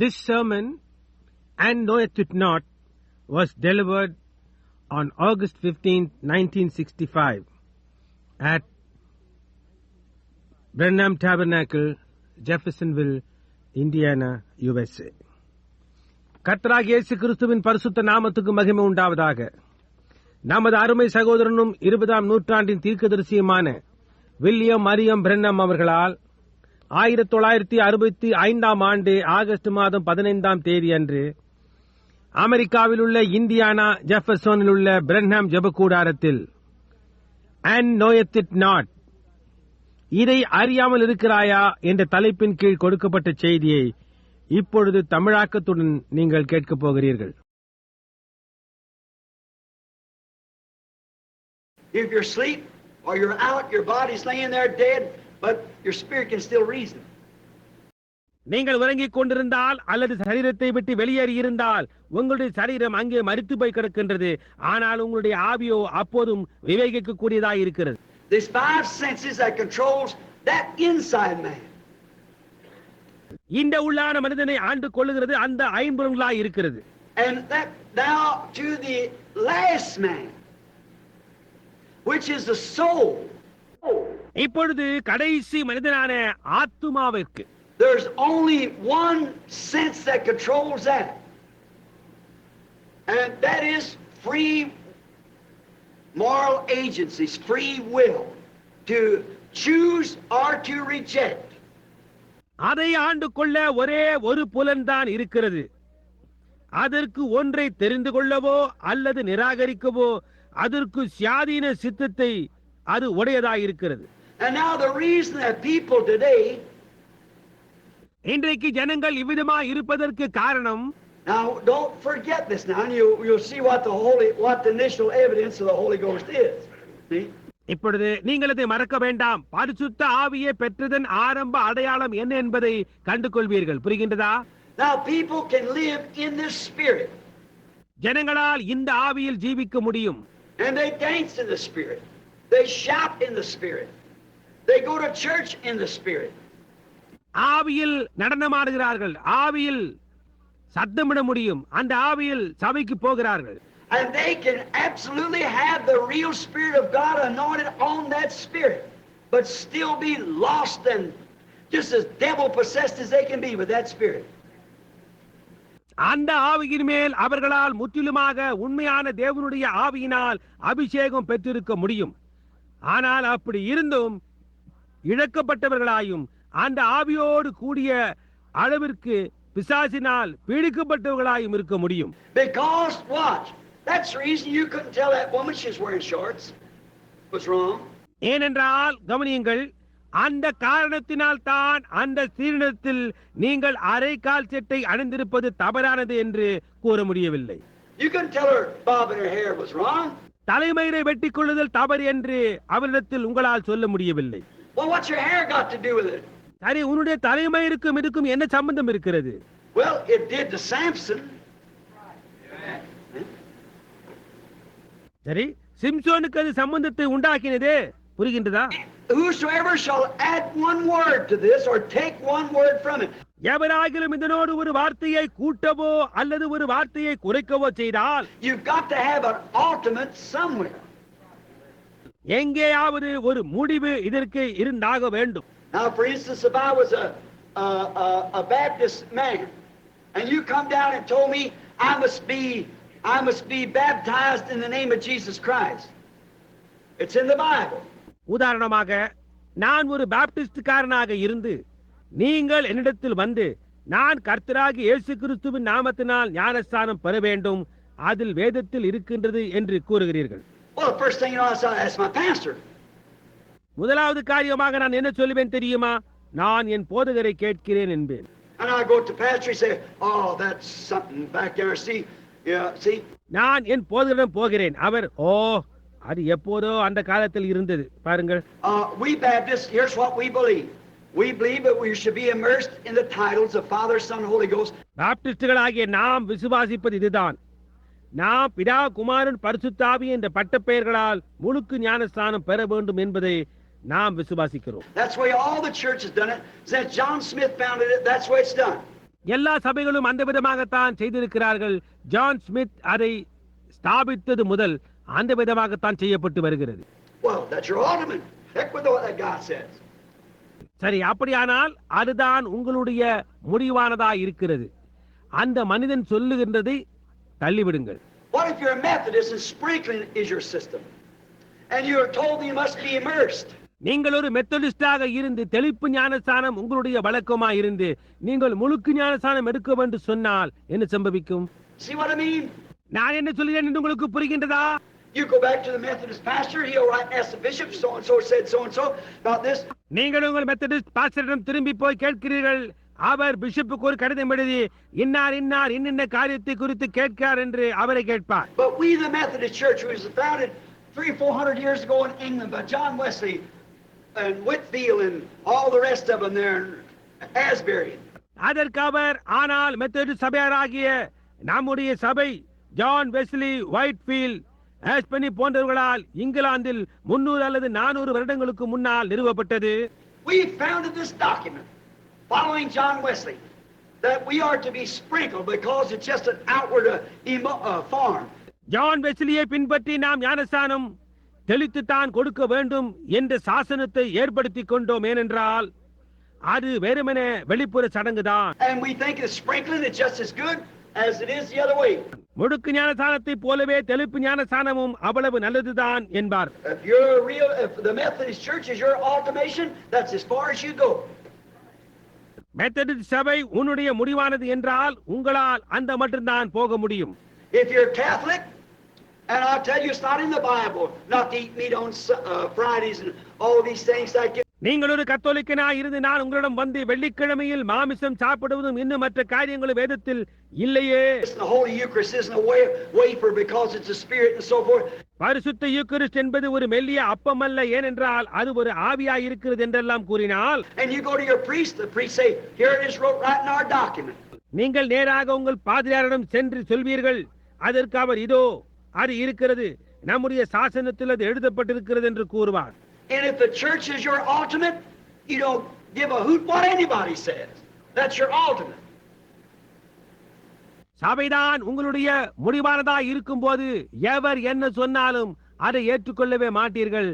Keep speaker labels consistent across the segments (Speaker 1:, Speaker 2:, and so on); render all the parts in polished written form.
Speaker 1: This sermon, and knoweth it not, was delivered on August 15, 1965 at Brenham Tabernacle, Jeffersonville, Indiana, USA. கர்த்தராகிய இயேசு கிறிஸ்துவின் பரிசுத்த நாமத்துக்கு மகிமை உண்டாவதாக. நமது அருமை சகோதரனும் 20ஆம் நூற்றாண்டின் தீர்க்கதரிசியுமான வில்லியம் மரியம் பிரென்னம் அவர்களால் 1965ஆம் ஆண்டு ஆகஸ்ட் மாதம் 15ஆம் தேதி அன்று அமெரிக்காவில் உள்ள இந்தியானா ஜெஃபர்சனில் உள்ள Branham ஜெபக்கூடாரத்தில் "And knoweth it not" இதை அறியாமல் இருக்கிறாயா என்ற தலைப்பின் கீழ் கொடுக்கப்பட்ட செய்தியை இப்பொழுது தமிழாக்கத்துடன் நீங்கள் கேட்கப் போகிறீர்கள்.
Speaker 2: If you're asleep or you're out, your body's laying there dead, but your spirit can still reason.
Speaker 1: நீங்கள் உறங்கிக் கொண்டிருந்தால் அல்லது சரீரத்தை விட்டு வெளியேறி இருந்தால் உங்களுடைய சரீரம் அங்கே மரித்து போய் கிடக்கின்றது. ஆனால் உங்களுடைய ஆவியோ அப்போதும் விவேகிக்க கூடியதாக இருக்கிறது.
Speaker 2: There's 5 senses that controls that inside man.
Speaker 1: இந்த உள்ளான மனிதனை ஆண்டு கொள்ளுகிறது அந்த ஐம்புலன்களாய் இருக்கிறது.
Speaker 2: And that now to the last man, which is the soul.
Speaker 1: இப்பொழுது கடைசி மனிதனான ஆத்துமாவிற்கு
Speaker 2: There's only one sense that controls that. And that is free moral agencies, free will to choose or to reject.
Speaker 1: அதை ஆண்டு கொள்ள ஒரே ஒரு புலன் தான் இருக்கிறது. அதற்கு ஒன்றை தெரிந்து கொள்ளவோ அல்லது நிராகரிக்கவோ அதற்கு சுயாதீன சித்தத்தை அது உடையதாயிருக்கிறது.
Speaker 2: And now the reason that people today,
Speaker 1: இன்றைக்கு ஜனங்கள் இவ்விதமாய் இருப்பதற்கு காரணம்,
Speaker 2: now don't forget this now, and you'll see what the initial evidence of the Holy Ghost is. See?
Speaker 1: இப்பொழுது நீங்கள் அதை மறக்க வேண்டாம். பரிசுத்த ஆவியை பெற்றதன் ஆரம்ப அடையாளம் என்ன என்பதை கண்டு கொள்வீர்கள். புரிகின்றதா?
Speaker 2: Now people can live in this spirit.
Speaker 1: ஜனங்களால் இந்த ஆவியில் ஜீவிக்க முடியும்.
Speaker 2: And they dance in the spirit. They shout in the spirit. They go to church in the spirit.
Speaker 1: ஆவியில் நடனமாடுகிறார்கள். ஆவியில் சத்தமிட முடியும். அந்த ஆவியில் சபைக்கு போகிறார்கள்.
Speaker 2: And they can absolutely have the real Spirit of God anointed on that spirit, but still be lost and just as devil possessed as they can be with that spirit.
Speaker 1: அந்த ஆவியின் மேல் அவர்களால் முற்றிலுமாக உண்மையான தேவனுடைய ஆவியினால் அபிஷேகம் பெற்றிருக்க முடியும். ஆனால் அப்படி இருந்தும் இழக்கப்பட்டவர்களாயும் அந்த ஆவியோடு கூடிய அளவிற்கு பிசாசினால் பீடிக்கப்பட்டவர்களாயும் இருக்க முடியும்.
Speaker 2: Because watch, that's the reason you couldn't tell that woman she's wearing shorts. What's wrong?
Speaker 1: ஏனென்றால் கவனியுங்கள், அந்த காரணத்தினால் தான் அந்த ஸ்திரீனிடத்தில் நீங்கள் அரைக்கால் சட்டை அணிந்திருப்பது தவறானது என்று கூற முடியவில்லை.
Speaker 2: You couldn't tell her bobbing her hair was wrong.
Speaker 1: தலைமயிரை வெட்டிக் கொள்ளுதல் தவறு என்று அவரிடத்தில் உங்களால் சொல்ல முடியவில்லை.
Speaker 2: Well, what's your hair got to do with it?
Speaker 1: சரி, உன்னுடைய தலைமயிருக்கும் இதுக்கும் என்ன சம்பந்தம் இருக்கிறது?
Speaker 2: Well, it did to Samson.
Speaker 1: சரி, சிம்சோனுக்கு அது சம்பந்தத்தை உண்டாக்கினதே. புரிகின்றதா?
Speaker 2: Whosoever shall add one word to this or take one word from it.
Speaker 1: எவராகிலும் இதனோடு ஒரு வார்த்தையை கூட்டவோ அல்லது ஒரு வார்த்தையை குறைக்கவோ செய்தால்
Speaker 2: You've got to have an ultimate somewhere.
Speaker 1: எங்கேயாவது ஒரு முடிவு இதற்கு இருந்தாக வேண்டும்.
Speaker 2: Now, for instance, if I was a Baptist man, and you come down and told me I must be baptized in the name of Jesus Christ. It's in the Bible.
Speaker 1: உதாரணமாக, நான் ஒரு பாப்டிஸ்ட்காரனாக இருந்து நீங்கள் என்னிடத்தில் வந்து நான் கர்த்தராகிய இயேசு கிறிஸ்துவின் நாமத்தினால் ஞானஸ்நானம் பெற வேண்டும், அதில் வேதத்தில் இருக்கின்றது என்று கூறுகிறீர்கள்.
Speaker 2: Well, the first thing you know, I ask my pastor.
Speaker 1: முதலாவது காரியமாக நான் என்ன சொல்லுவேன் தெரியுமா? நான் என் போதகரை கேட்கிறேன் என்பேன்.
Speaker 2: And I go to the pastor and say, "Oh, that's something back there. See?"
Speaker 1: நான் என் போதகரிடம் போகிறேன். அவர், "ஓ, அது எப்போதோ அந்த காலத்தில் இருந்தது. பாருங்கள்.
Speaker 2: We Baptists, here's what we believe. We believe that we should be immersed in the titles of Father, Son, Holy Ghost."
Speaker 1: பாப்டிஸ்டுகளாகிய நாம் விசுவாசிப்பது இதுதான். நாம் பிதா, குமாரன், பரிசுத்த ஆவி என்ற பட்டப்பெயர்களால் முழுக்கு ஞானஸ்நானம் பெற வேண்டும் என்பதை நாம் விசுவாசிக்கிறோம்.
Speaker 2: That's the way all the church has done it. Since John Smith founded it, that's the way it's done.
Speaker 1: எல்லா சபைகளும் அந்த விதமாகத்தான் செய்திருக்கிறார்கள். ஜான் ஸ்மித் அதை ஸ்தாபித்தது முதல் அந்த விதமாகத்தான் செய்யப்பட்டு வருகிறது.
Speaker 2: Well, that's your ultimate. Heck with what that guy says.
Speaker 1: சரி, அப்படியானால் அதுதான் உங்களுடைய முடிவானதா இருக்கிறது. அந்த மனிதன் சொல்லுகின்றதை தள்ளிவிடுங்கள்.
Speaker 2: What if you're a Methodist and sprinkling is your system? And you're told you must be immersed.
Speaker 1: நீங்கள் ஒரு மெத்தடிஸ்டாக இருந்து தெளிப்பு ஞானஸ்தானம் உங்களுடைய வழக்கமா இருந்து நீங்கள் முழுக்கு ஞானஸ்தானம் எடுக்க என்று சொன்னால் என்ன சம்பவிக்கும்?
Speaker 2: See what I mean?
Speaker 1: நான் என்ன சொல்கிறேன் என்று உங்களுக்கு புரிகின்றதா?
Speaker 2: You go back to the Methodist pastor, he'll write and ask the bishop, so and so said so and so about this.
Speaker 1: நீங்கள் உங்கள் மெத்தடிஸ்ட் பாஸ்டரிடம் திரும்பி போய் கேட்கிறீர்கள். அவர் பிஷப்புக்கு ஒரு கடிதம் எழுதி இன்னார் இன்னார் இன்னின்ன காரியத்தை குறித்து கேட்கிறார் என்று அவரை கேட்பார்.
Speaker 2: But we, the Methodist Church, was founded 300-400 years ago in England by John Wesley and Whitfield and all the rest of them there in Asbury.
Speaker 1: அதற்கு அவர் ஆனால் மெத்தடிஸ்ட் சபையாராகிய நம்முடைய சபை ஜான் வெஸ்லி, ஒயிட்ஃபீல்ட், ஆஸ்பனி போன்றவர்களால் இங்கிலாந்தில் 300 அல்லது 400 வருடங்களுக்கு முன்னால் நிறுவப்பட்டது.
Speaker 2: We founded this document following John Wesley that we are to be sprinkled because it's just an outward form.
Speaker 1: John வெஸ்லியை பின்பற்றி நாம் ஞானஸ்தானம் தெளித்துத்தான் கொடுக்க வேண்டும் என்ற சாசனத்தை ஏற்படுத்திக் கொண்டோம். ஏனென்றால் அது வெறுமனே வெளிப்புற சடங்குதான்.
Speaker 2: And we think the sprinkling is just as good as it is the other way.
Speaker 1: முடுக்கு ஞானஸ்தானத்தை போலவே தெளிப்பு ஞானஸ்தானமும் அவ்வளவு நல்லதுதான் என்பார்.
Speaker 2: If the Methodist Church is your ultimation, that's as far as you go.
Speaker 1: Methodist சபை உன்னுடைய முடிவானது என்றால் உங்களால் அந்த மட்டும்தான் போக முடியும்.
Speaker 2: If you're Catholic, and I'll tell you it's not in the Bible not to eat meat on Fridays and all these things like it.
Speaker 1: நீங்கள் ஒரு கத்தோலிக்கனாய் இருந்து நான் உங்களிடம் வந்து வெள்ளிக்கிழமையில் மாமிசம் சாப்பிடுவதும் இன்னும் மற்ற காரியங்களும் வேதத்தில் இல்லையே.
Speaker 2: The Holy Eucharist isn't a wafer because it's a spirit and so forth.
Speaker 1: பரிசுத்த யூக்கரிஸ்ட் என்பது ஒரு மெல்லிய அப்பம் அல்ல, ஏனென்றால் அது ஒரு ஆவியாய் இருக்கிறது என்றெல்லாம் கூறினால்,
Speaker 2: and you go to your priest, the priest say, here it is wrote right in our document.
Speaker 1: நீங்கள் நேராக உங்கள் பாதிரியாரிடம் சென்று சொல்வீர்கள், அதற்கு அவர் இதோ அது இருக்கிறது, நம்முடைய சாசனத்தில் அது எழுதப்பட்டிருக்கிறது என்று கூறுவார்.
Speaker 2: And if the church is your ultimate, you don't give a hoot what anybody says. That's your ultimate.
Speaker 1: சபைதான் உங்களுடைய முடிவானதா இருக்கும்போது எவர் என்ன சொன்னாலும் அதை ஏற்றுக்கொள்ளவே மாட்டீர்கள்.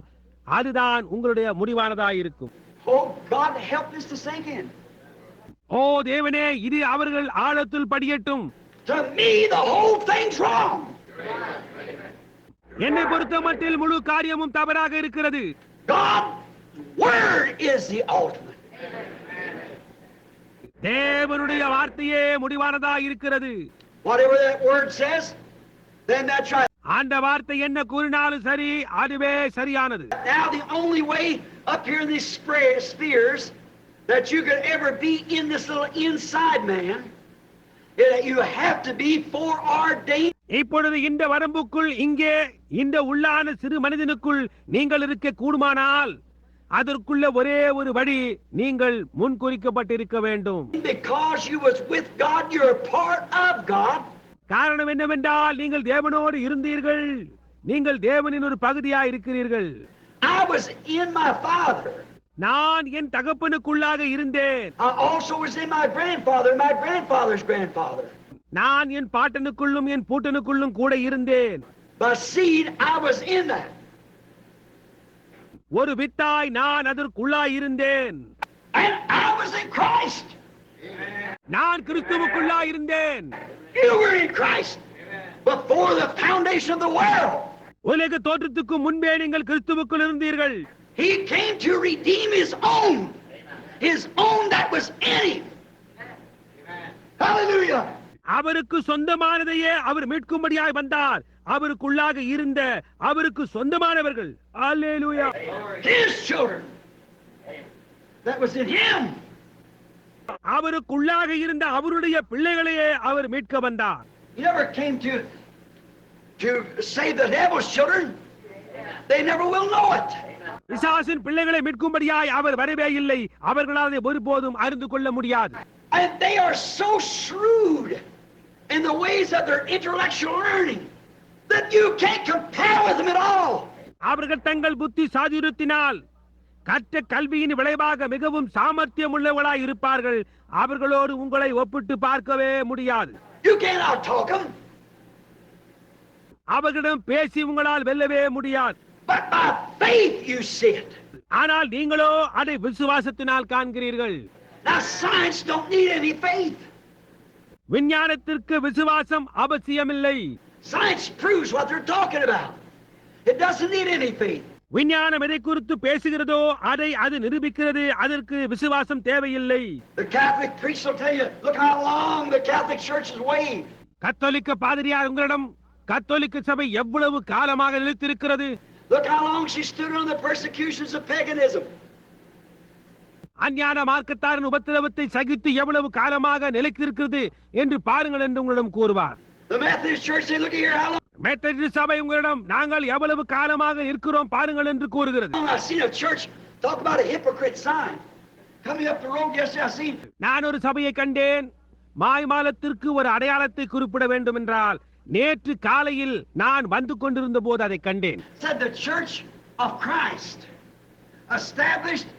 Speaker 1: அதுதான் உங்களுடைய முடிவானதா இருக்கும்.
Speaker 2: Oh, God help this to sink in.
Speaker 1: ஓ தேவனே, இது அவர்கள் ஆழத்தில் படியட்டும்.
Speaker 2: To me the whole thing's wrong.
Speaker 1: என்னை பொறுத்தமட்டில் முழு காரியமும் தவறாக இருக்கிறது.
Speaker 2: God's word is the ultimate.
Speaker 1: தேவனுடைய வார்த்தையே முடிவானதா இருக்கிறது.
Speaker 2: Whatever that word says, then that's right.
Speaker 1: அந்த வார்த்தை என்ன கூறினாலும் சரி, அதுவே சரியானது.
Speaker 2: Now the only way up here in these spheres that you could ever be in this little inside man is that you have to be foreordained.
Speaker 1: இப்பொழுது இந்த வரம்புக்குள் இங்கே இந்த உள்ளான சிறு மனிதனுக்குள் நீங்கள் இருக்க கூடுமானால் அதற்குள்ள ஒரே ஒரு வழி, நீங்கள் முன்குறிக்கப்பட்டிருக்க வேண்டும்.
Speaker 2: Because you was with God, you're a part of God.
Speaker 1: காரணம் என்னவென்றால் நீங்கள் தேவனோடு இருந்தீர்கள், நீங்கள் தேவனின் ஒரு பகுதியாக இருக்கிறீர்கள்.
Speaker 2: I was in my Father.
Speaker 1: நான் என் தகப்பனுக்குள்ளாக இருந்தேன்.
Speaker 2: I also was in my grandfather, my grandfather's grandfather.
Speaker 1: நான் என் பாட்டனுக்குள்ளும் என் பூட்டனுக்குள்ளும் கூட இருந்தேன்.
Speaker 2: By seed, I was in that.
Speaker 1: ஒரு வித்தாய் நான் அதற்குள்ளாய் இருந்தேன்.
Speaker 2: And I was in Christ.
Speaker 1: நான் கிறிஸ்துவுக்குள்ளாய் இருந்தேன்.
Speaker 2: You were in Christ before the foundation of the world.
Speaker 1: உலக தோற்றத்துக்கு முன்பே நீங்கள் கிறிஸ்துவுக்குள் இருந்தீர்கள்.
Speaker 2: He came to redeem his own that was in him. Hallelujah.
Speaker 1: அவருக்கு சொந்தமானதையே அவர் மீட்கும்படியாய் வந்தார். அவருக்குள்ளாக இருந்த அவருக்கு சொந்தமானவர்கள், அல்லேலூயா,
Speaker 2: his children that was in him.
Speaker 1: அவருக்குள்ளாக இருந்த அவருடைய பிள்ளைகளையே அவர் மீட்க வந்தார்.
Speaker 2: He never came to save the devil's children. They never will know it.
Speaker 1: பிசாசின் பிள்ளைகளை மீட்கும்படியாய் அவர் வரவே இல்லை. அவர்களால் அதை ஒருபோதும் அறிந்து கொள்ள முடியாது.
Speaker 2: And they are so shrewd in the ways of their intellectual learning that you can't compare with them at all.
Speaker 1: அவர்கள் தங்கள் புத்தி சாதுரியத்தினால் கற்ற கல்வியின் விளைவாக மிகவும் சாமர்த்தியம் உள்ளவர்களாய் இருப்பார்கள். அவர்களோடு உங்களை ஒப்பிட்டு பார்க்கவே முடியாது.
Speaker 2: You can't out-talk them.
Speaker 1: அவர்களிடம் பேசி உங்களால் வெல்லவே முடியாது.
Speaker 2: But by faith you see it.
Speaker 1: ஆனால் நீங்களோ அதை விசுவாசத்தினால் காண்கிறீர்கள்.
Speaker 2: Now science don't need any faith.
Speaker 1: விஞ்ஞானத்திற்கு விசுவாசம் அவசியமில்லை.
Speaker 2: Science proves what they're talking about. It doesn't need any faith.
Speaker 1: விஞ்ஞானம் எதை குறித்து பேசுகிறதோ அதை அது நிரூபிக்கிறது. அதற்கு விசுவாசம் தேவையில்லை.
Speaker 2: The Catholic priest will tell you, look how long the Catholic Church has waited.
Speaker 1: கத்தோலிக்க பாதிரியார் உங்களிடம் கத்தோலிக்க சபை எவ்வளவு காலமாக நிலைத்திருக்கிறது,
Speaker 2: Look how long she stood under the persecutions of paganism.
Speaker 1: அஞ்ஞான மார்க்கத்தாரின் உபத்திரவத்தை சகித்து எவ்வளவு காலமாக நிலைத்திருக்கிறது என்று பாருங்கள் என்று உங்களிடம் கூறுவார்.
Speaker 2: The Methodist Church say, look here, how long
Speaker 1: Methodist சபை உங்களிடம் நாங்கள் எவ்வளவு காலமாக இருக்கிறோம் பாருங்கள் என்று கூறுகிறது.
Speaker 2: I've seen a church talk about a hypocrite sign. Coming up the road yesterday, I seen.
Speaker 1: நான் ஒரு சபையை கண்டேன். மாய்மாலத்திற்கு ஒரு அடையாளத்தை குறிப்பிட வேண்டும் என்றால் நேற்று காலையில் நான் வந்து கொண்டிருந்த போது அதை கண்டேன்.
Speaker 2: Said the Church of Christ, established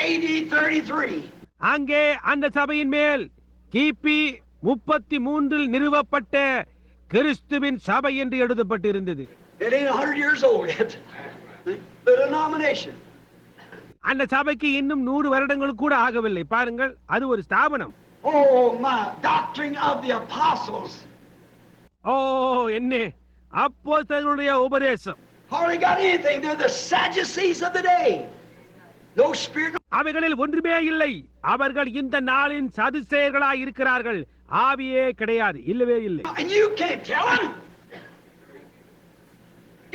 Speaker 2: AD 33.
Speaker 1: அங்கே அந்த சபையின் மேல் கிபி 33 நிறுவப்பட்ட கிறிஸ்துவின் சபை என்று எழுதப்பட்டிருந்தது.
Speaker 2: It ain't 100 years old yet. The denomination.
Speaker 1: அந்த சபைக்கு இன்னும் 100 வருடங்கள் கூட ஆகவில்லை. பாருங்கள், அது ஒரு ஸ்தாபனம்.
Speaker 2: Oh my, doctrine of the apostles.
Speaker 1: ஓ என்ன அப்போஸ்தலர்களுடைய உபதேசம்.
Speaker 2: Hardly got anything. They're the Sadducees of the day. No spirit.
Speaker 1: அவைகளில் ஒன்றுமே இல்லை. அவர்கள் இந்த நாளின் சதுசேயர்களாய் இருக்கிறார்கள். ஆவியே கிடையாது, இல்லவே இல்லை.
Speaker 2: And you can't tell them.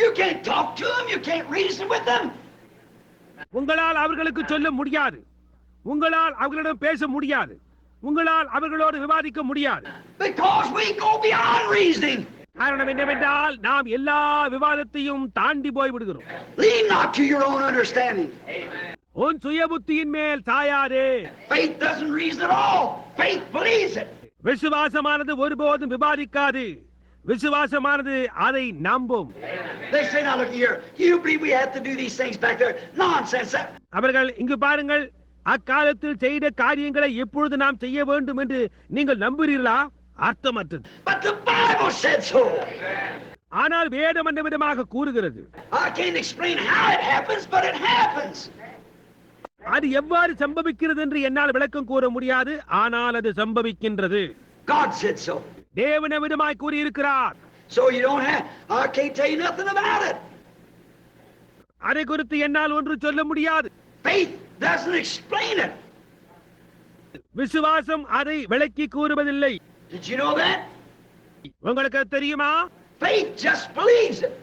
Speaker 2: You can't talk to them. You can't reason with them.
Speaker 1: உங்களால் அவர்களுக்கு சொல்ல முடியாது. உங்களால் அவர்களிடம் பேச முடியாது. உங்களால் அவர்களோடு விவாதிக்க முடியாது.
Speaker 2: Because we go beyond reasoning.
Speaker 1: காரணம் என்னவென்றால் நாம் எல்லா விவாதத்தையும் தாண்டி போய் விடுகிறோம்.
Speaker 2: Lean not to your own understanding.
Speaker 1: உன் சுய புத்தியின் மேல் சாயாதே.
Speaker 2: Faith doesn't reason at all. Faith believes it.
Speaker 1: விசுவாசமானது ஒருபோதும் விவாதிக்காது. விசுவாசமானது அதை நம்பும்.
Speaker 2: They say, now look here, you believe we have to do these things back there? Nonsense.
Speaker 1: அவர்கள் இங்கு பாருங்கள், அக்காலத்தில் செய்த காரியங்களை எப்பொழுது நாம் செய்ய வேண்டும் என்று நீங்கள் நம்புகிறீர்களா? அர்த்தமற்றது.
Speaker 2: But the Bible said so.
Speaker 1: ஆனால் வேதம் அந்த விதமாக கூறுகிறது.
Speaker 2: I can't explain how it happens, but it happens.
Speaker 1: அது எவ்வாறு சம்பவிக்கிறது என்று என்னால் விளக்கம் கூற முடியாது, ஆனால் அது சம்பவிக்கின்றது.
Speaker 2: God said so.
Speaker 1: தேவன் விதமாய் கூறியிருக்கிறார்.
Speaker 2: So you don't have, I can't tell you nothing about it.
Speaker 1: அதை குறித்து என்னால் ஒன்று சொல்ல முடியாது.
Speaker 2: Faith doesn't explain it.
Speaker 1: விசுவாசம் அதை விளக்கி கூறுவதில்லை.
Speaker 2: Did you know that?
Speaker 1: உங்களுக்கு தெரியுமா?
Speaker 2: Faith just believes it.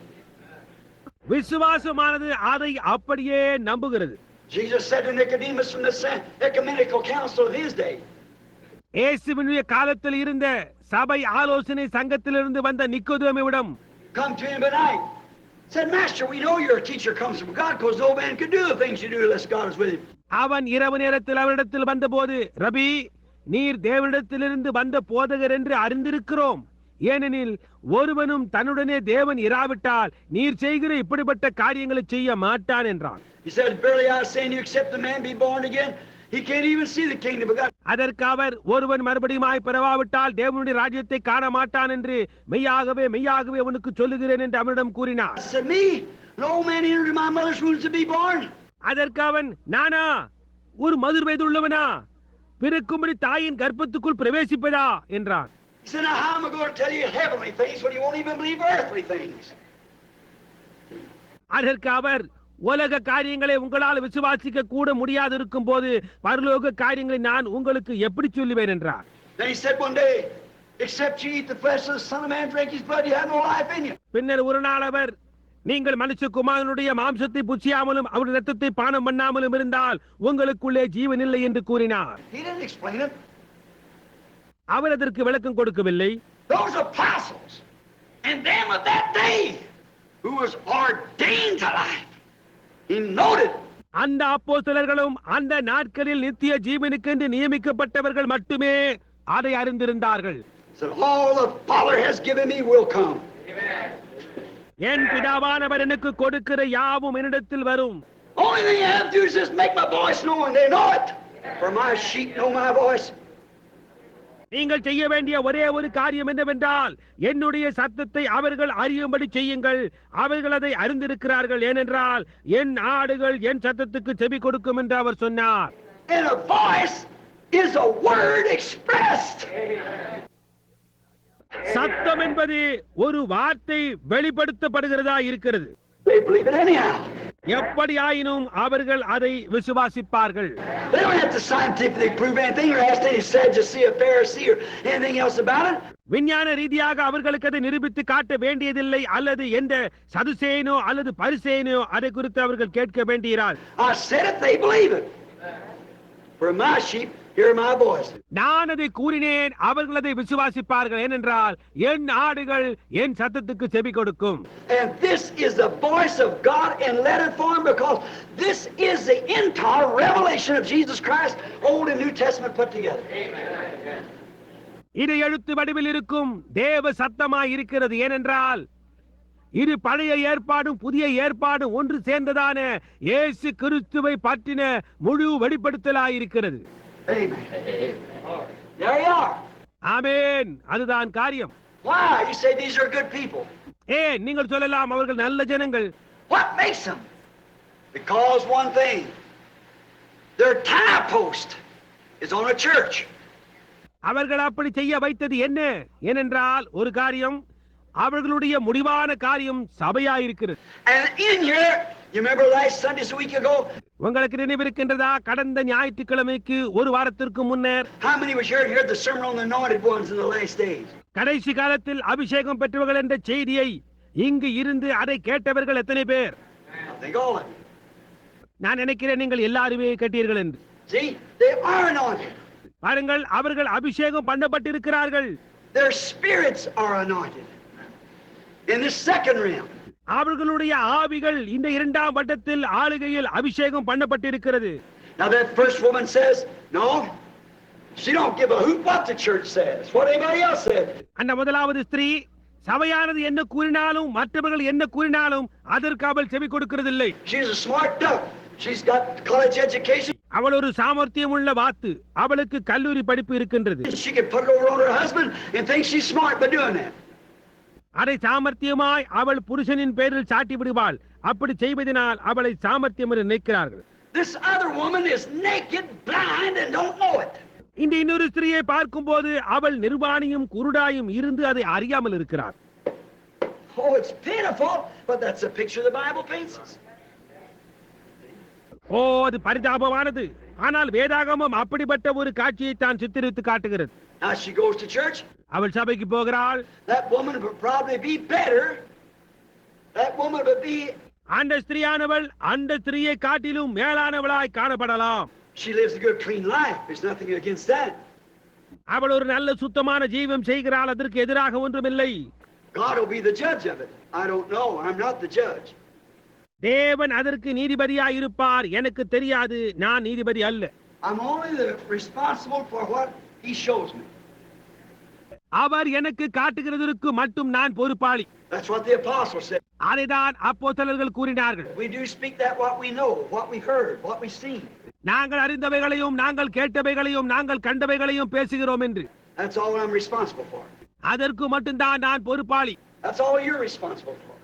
Speaker 1: விசுவாசமானது அதை அப்படியே நம்புகிறது.
Speaker 2: Jesus said to Nicodemus from the ecumenical council of his day.
Speaker 1: இயேசுவினுடைய காலத்தில் இருந்த சபை ஆலோசனை சங்கத்திலிருந்து வந்த நிக்கோதேமுவிடம்
Speaker 2: Come to him at night. Said, Master, we know your teacher comes from God, because no man can do the things you do unless God is with him.
Speaker 1: அவன் இரவு நேரத்தில் அவரிடத்தில் வந்தபோது, ரபி, நீர் தேவனிடத்திலிருந்து வந்த போதகர் என்று அறிந்திருக்கிறோம். ஏனெனில் ஒருவனும் தன்னுடனே தேவன் இராவிட்டால் நீர் செய்கிற இப்படிப்பட்ட காரியங்களை செய்ய மாட்டான் என்றான்.
Speaker 2: He said, verily I say unto you, except the man be born again, he can't even see the kingdom of God.
Speaker 1: அதற்கு அவர், ஒருவன் மறுபடியுமாய் பிறவாவிட்டால் தேவனுடைய ராஜ்யத்தை காண மாட்டான் என்று மெய்யாகவே மெய்யாகவே உனக்கு சொல்லுகிறேன் என்று அவனிடம் கூறினார்.
Speaker 2: I said, me, an old man entered my mother's womb to be born.
Speaker 1: அதற்கு அவன், நானா, ஒரு மதுர் வயதுள்ளவனா, பிறக்கும்படி தாயின் கர்ப்பத்துக்குள் பிரவேசிப்பதா என்றான்.
Speaker 2: He said, now how am I going to tell you heavenly things when you won't even believe earthly things?
Speaker 1: அதற்கு அவர், உலக காரியங்களை உங்களால் விசுவாசிக்க கூட முடியாது இருக்கும் போது பரலோக காரியங்களை நான் உங்களுக்கு எப்படி சொல்லுவேன் என்றார்.
Speaker 2: Then he said one day, except you eat the flesh of the Son of Man, drink his blood, you have no life in you.
Speaker 1: பின்னர் ஒரு நாள் அவர், நீங்கள் மனுஷகுமாரனுடைய மாம்சத்தை புசியாமலும் அவருடைய இரத்தத்தை பானம் பண்ணாமலும் இருந்தால் உங்களுக்குள்ளே ஜீவன் இல்லை என்று கூறினார்.
Speaker 2: He didn't explain it.
Speaker 1: அவர் அதற்கு விளக்கம் கொடுக்கவில்லை.
Speaker 2: Those apostles and them of that day who was ordained to life, he noted.
Speaker 1: அந்த அப்போஸ்தலர்களும் அந்த நாட்களில் நித்திய ஜீவனுக்கென்று நியமிக்கப்பட்டவர்கள் மட்டுமே அதை அறிந்திருந்தார்கள்.
Speaker 2: Said, all the Father has given me will come.
Speaker 1: என் பிதாவானவர் எனக்கு கொடுக்கிற யாவும் என்னிடத்தில் வரும்.
Speaker 2: Only thing you have to do is just make my voice known, and they know it. For my sheep know my voice.
Speaker 1: நீங்கள் செய்ய வேண்டிய ஒரே ஒரு காரியம் என்னவென்றால் என்னுடைய சத்தத்தை அவர்கள் அறியும்படி செய்யுங்கள். அவர்கள் அதை அறிந்திருக்கிறார்கள், ஏனென்றால் என் ஆடுகள் என் சத்தத்துக்கு செவி கொடுக்கும் என்று அவர் சொன்னார்.
Speaker 2: And a voice is a word expressed.
Speaker 1: சத்தம் என்பது ஒரு வார்த்தை வெளிப்படுத்தப்படுகிறதா இருக்கிறது.
Speaker 2: They believe it anyhow.
Speaker 1: எப்படியாயினும் அவர்கள் அதை விசுவாசிப்பார்கள்.
Speaker 2: They don't have to scientifically prove anything or ask any Sadducee or Pharisee or anything else about it.
Speaker 1: விஞ்ஞான ரீதியாக அவர்களுக்கு அதை நிரூபித்து காட்ட வேண்டியதில்லை, அல்லது எந்த சதுசேயனோ அல்லது பரிசேயனோ அதை குறித்து அவர்கள் கேட்க வேண்டியிருக்கிறார்.
Speaker 2: I said it, they believe it. For my sheep hear my voice.
Speaker 1: நான் அதை கூறினேன், அவர்கள் அதை விசுவாசிப்பார்கள், ஏனென்றால் என் ஆடுகள் என் சத்தத்துக்கு செவி கொடுக்கும்.
Speaker 2: And this is the voice of God in letter form, because this is the entire revelation of Jesus Christ, Old and New Testament put together.
Speaker 1: இது எழுத்து வடிவில் இருக்கும் தேவ சத்தமாய் இருக்கிறது, ஏனென்றால் இது பழைய ஏற்பாடும் புதிய ஏற்பாடும் ஒன்று சேர்ந்ததான இயேசு கிறிஸ்துவை பற்றின முழு வெளிப்படுத்தலாய் இருக்கிறது.
Speaker 2: Amen. There you are.
Speaker 1: ஆமென். அதுதான் காரியம்.
Speaker 2: Why? You say these are good people.
Speaker 1: நீங்கள் சொல்லலாம் அவர்கள் நல்ல ஜனங்கள்.
Speaker 2: What makes them? Because one thing, their tie post is on a church.
Speaker 1: அவர்கள் அப்படி செய்ய வைத்தது என்ன? ஏனென்றால் ஒரு காரியம், அவர்களுடைய முடிவான காரியம் சபையாயிருக்கிறது.
Speaker 2: And in here, you remember last Sunday a week ago?
Speaker 1: உங்களுக்கு நினைவிருக்கின்றதா? கடந்த ஞாயிற்றுக்கிழமைக்கு ஒரு வாரத்திற்கு முன்னர்
Speaker 2: How many was here and heard the sermon on the anointed ones in the last days?
Speaker 1: கடைசி காலத்தில் அபிஷேகம் பெற்றவர்கள் என்ற செய்தியை இங்கு இருந்து அதை கேட்டவர்கள் எத்தனை பேர்?
Speaker 2: I think all of you.
Speaker 1: நான் நினைக்கிறேன் நீங்கள் எல்லாருமே கேட்டீர்கள் என்று.
Speaker 2: See, they are anointed.
Speaker 1: பாருங்கள், அவர்கள் அபிஷேகம் பண்ணப்பட்டிருக்கிறார்கள்.
Speaker 2: Their spirits are anointed. In the second realm.
Speaker 1: அவர்களுடைய ஆவிகள் இந்த இரண்டாம் வட்டத்தில் ஆளுகையில் அபிஷேகம் பண்ணப்பட்டிருக்கிறது.
Speaker 2: Now that first woman says, no, she don't give a hoot what the church says, what anybody else said.
Speaker 1: அந்த முதலாவது ஸ்திரீ சபையானது என்ன கூறினாலும் மற்றவர்கள் என்ன கூறினாலும் அதற்கு அவள் செவி கொடுக்கிறதில்லை.
Speaker 2: She's a smart duck. She's got college education.
Speaker 1: அவள் ஒரு சாமர்த்தியம் உள்ள வாத்து. அவளுக்கு கல்லூரி படிப்பு இருக்கின்றது.
Speaker 2: She can put it over on her husband and think she's smart by doing that.
Speaker 1: அதை சாமர்த்தியமாய் அவள் புருஷனின் பேரில் சாட்டி விடுவாள். அப்படி செய்வதனால் அவளை சாமர்த்தியம் என்று நினைக்கிறார்கள்.
Speaker 2: This other woman is naked, blind, and don't know it.
Speaker 1: இந்த இன்னொரு ஸ்திரியை பார்க்கும்போது அவள் நிர்வாணியும் குருடாயும் இருந்து அதை அறியாமல் இருக்கிறார்.
Speaker 2: Oh, it's pitiful, but that's a picture the Bible paints us.
Speaker 1: அது பரிதாபமானது. ஆனால் வேதாகமம் அப்படிப்பட்ட ஒரு காட்சியை தான் சித்தரித்து காட்டுகிறது.
Speaker 2: Now she goes to church.
Speaker 1: அவள் சபைக்கு போகிறாள்.
Speaker 2: That woman would probably be better. That woman would be.
Speaker 1: அந்த ஸ்திரியானவள் அந்த ஸ்திரியை காட்டிலும் மேலானவளாய் காணப்படலாம்.
Speaker 2: She lives a good clean life. There's nothing against that.
Speaker 1: அவள் ஒரு நல்ல சுத்தமான ஜீவனம் செய்கிறாள். அதற்கு எதிராக ஒன்றுமில்லை.
Speaker 2: God will be the judge of it. I don't know. I'm not the judge.
Speaker 1: தேவன் அதற்கு நீதிபதியாய் இருப்பார். எனக்கு தெரியாது, நான் நீதிபதி அல்ல.
Speaker 2: I'm only responsible for what he shows me.
Speaker 1: அவர் எனக்கு காட்டுகிறதற்கு மட்டும் நான் பொறுப்பாளி.
Speaker 2: That's what the apostle said.
Speaker 1: அதைதான் அப்போஸ்தலர்கள் கூறினார்கள்.
Speaker 2: We do speak that what we know, what we heard, what we seen.
Speaker 1: நாங்கள் அறிந்தவைகளையும் நாங்கள் கேட்டவைகளையும் நாங்கள் கண்டவைகளையும் பேசுகிறோம் என்று.
Speaker 2: That's all I'm responsible for.
Speaker 1: அதற்கு மட்டும்தான் நான் பொறுப்பாளி.
Speaker 2: That's all you're responsible for.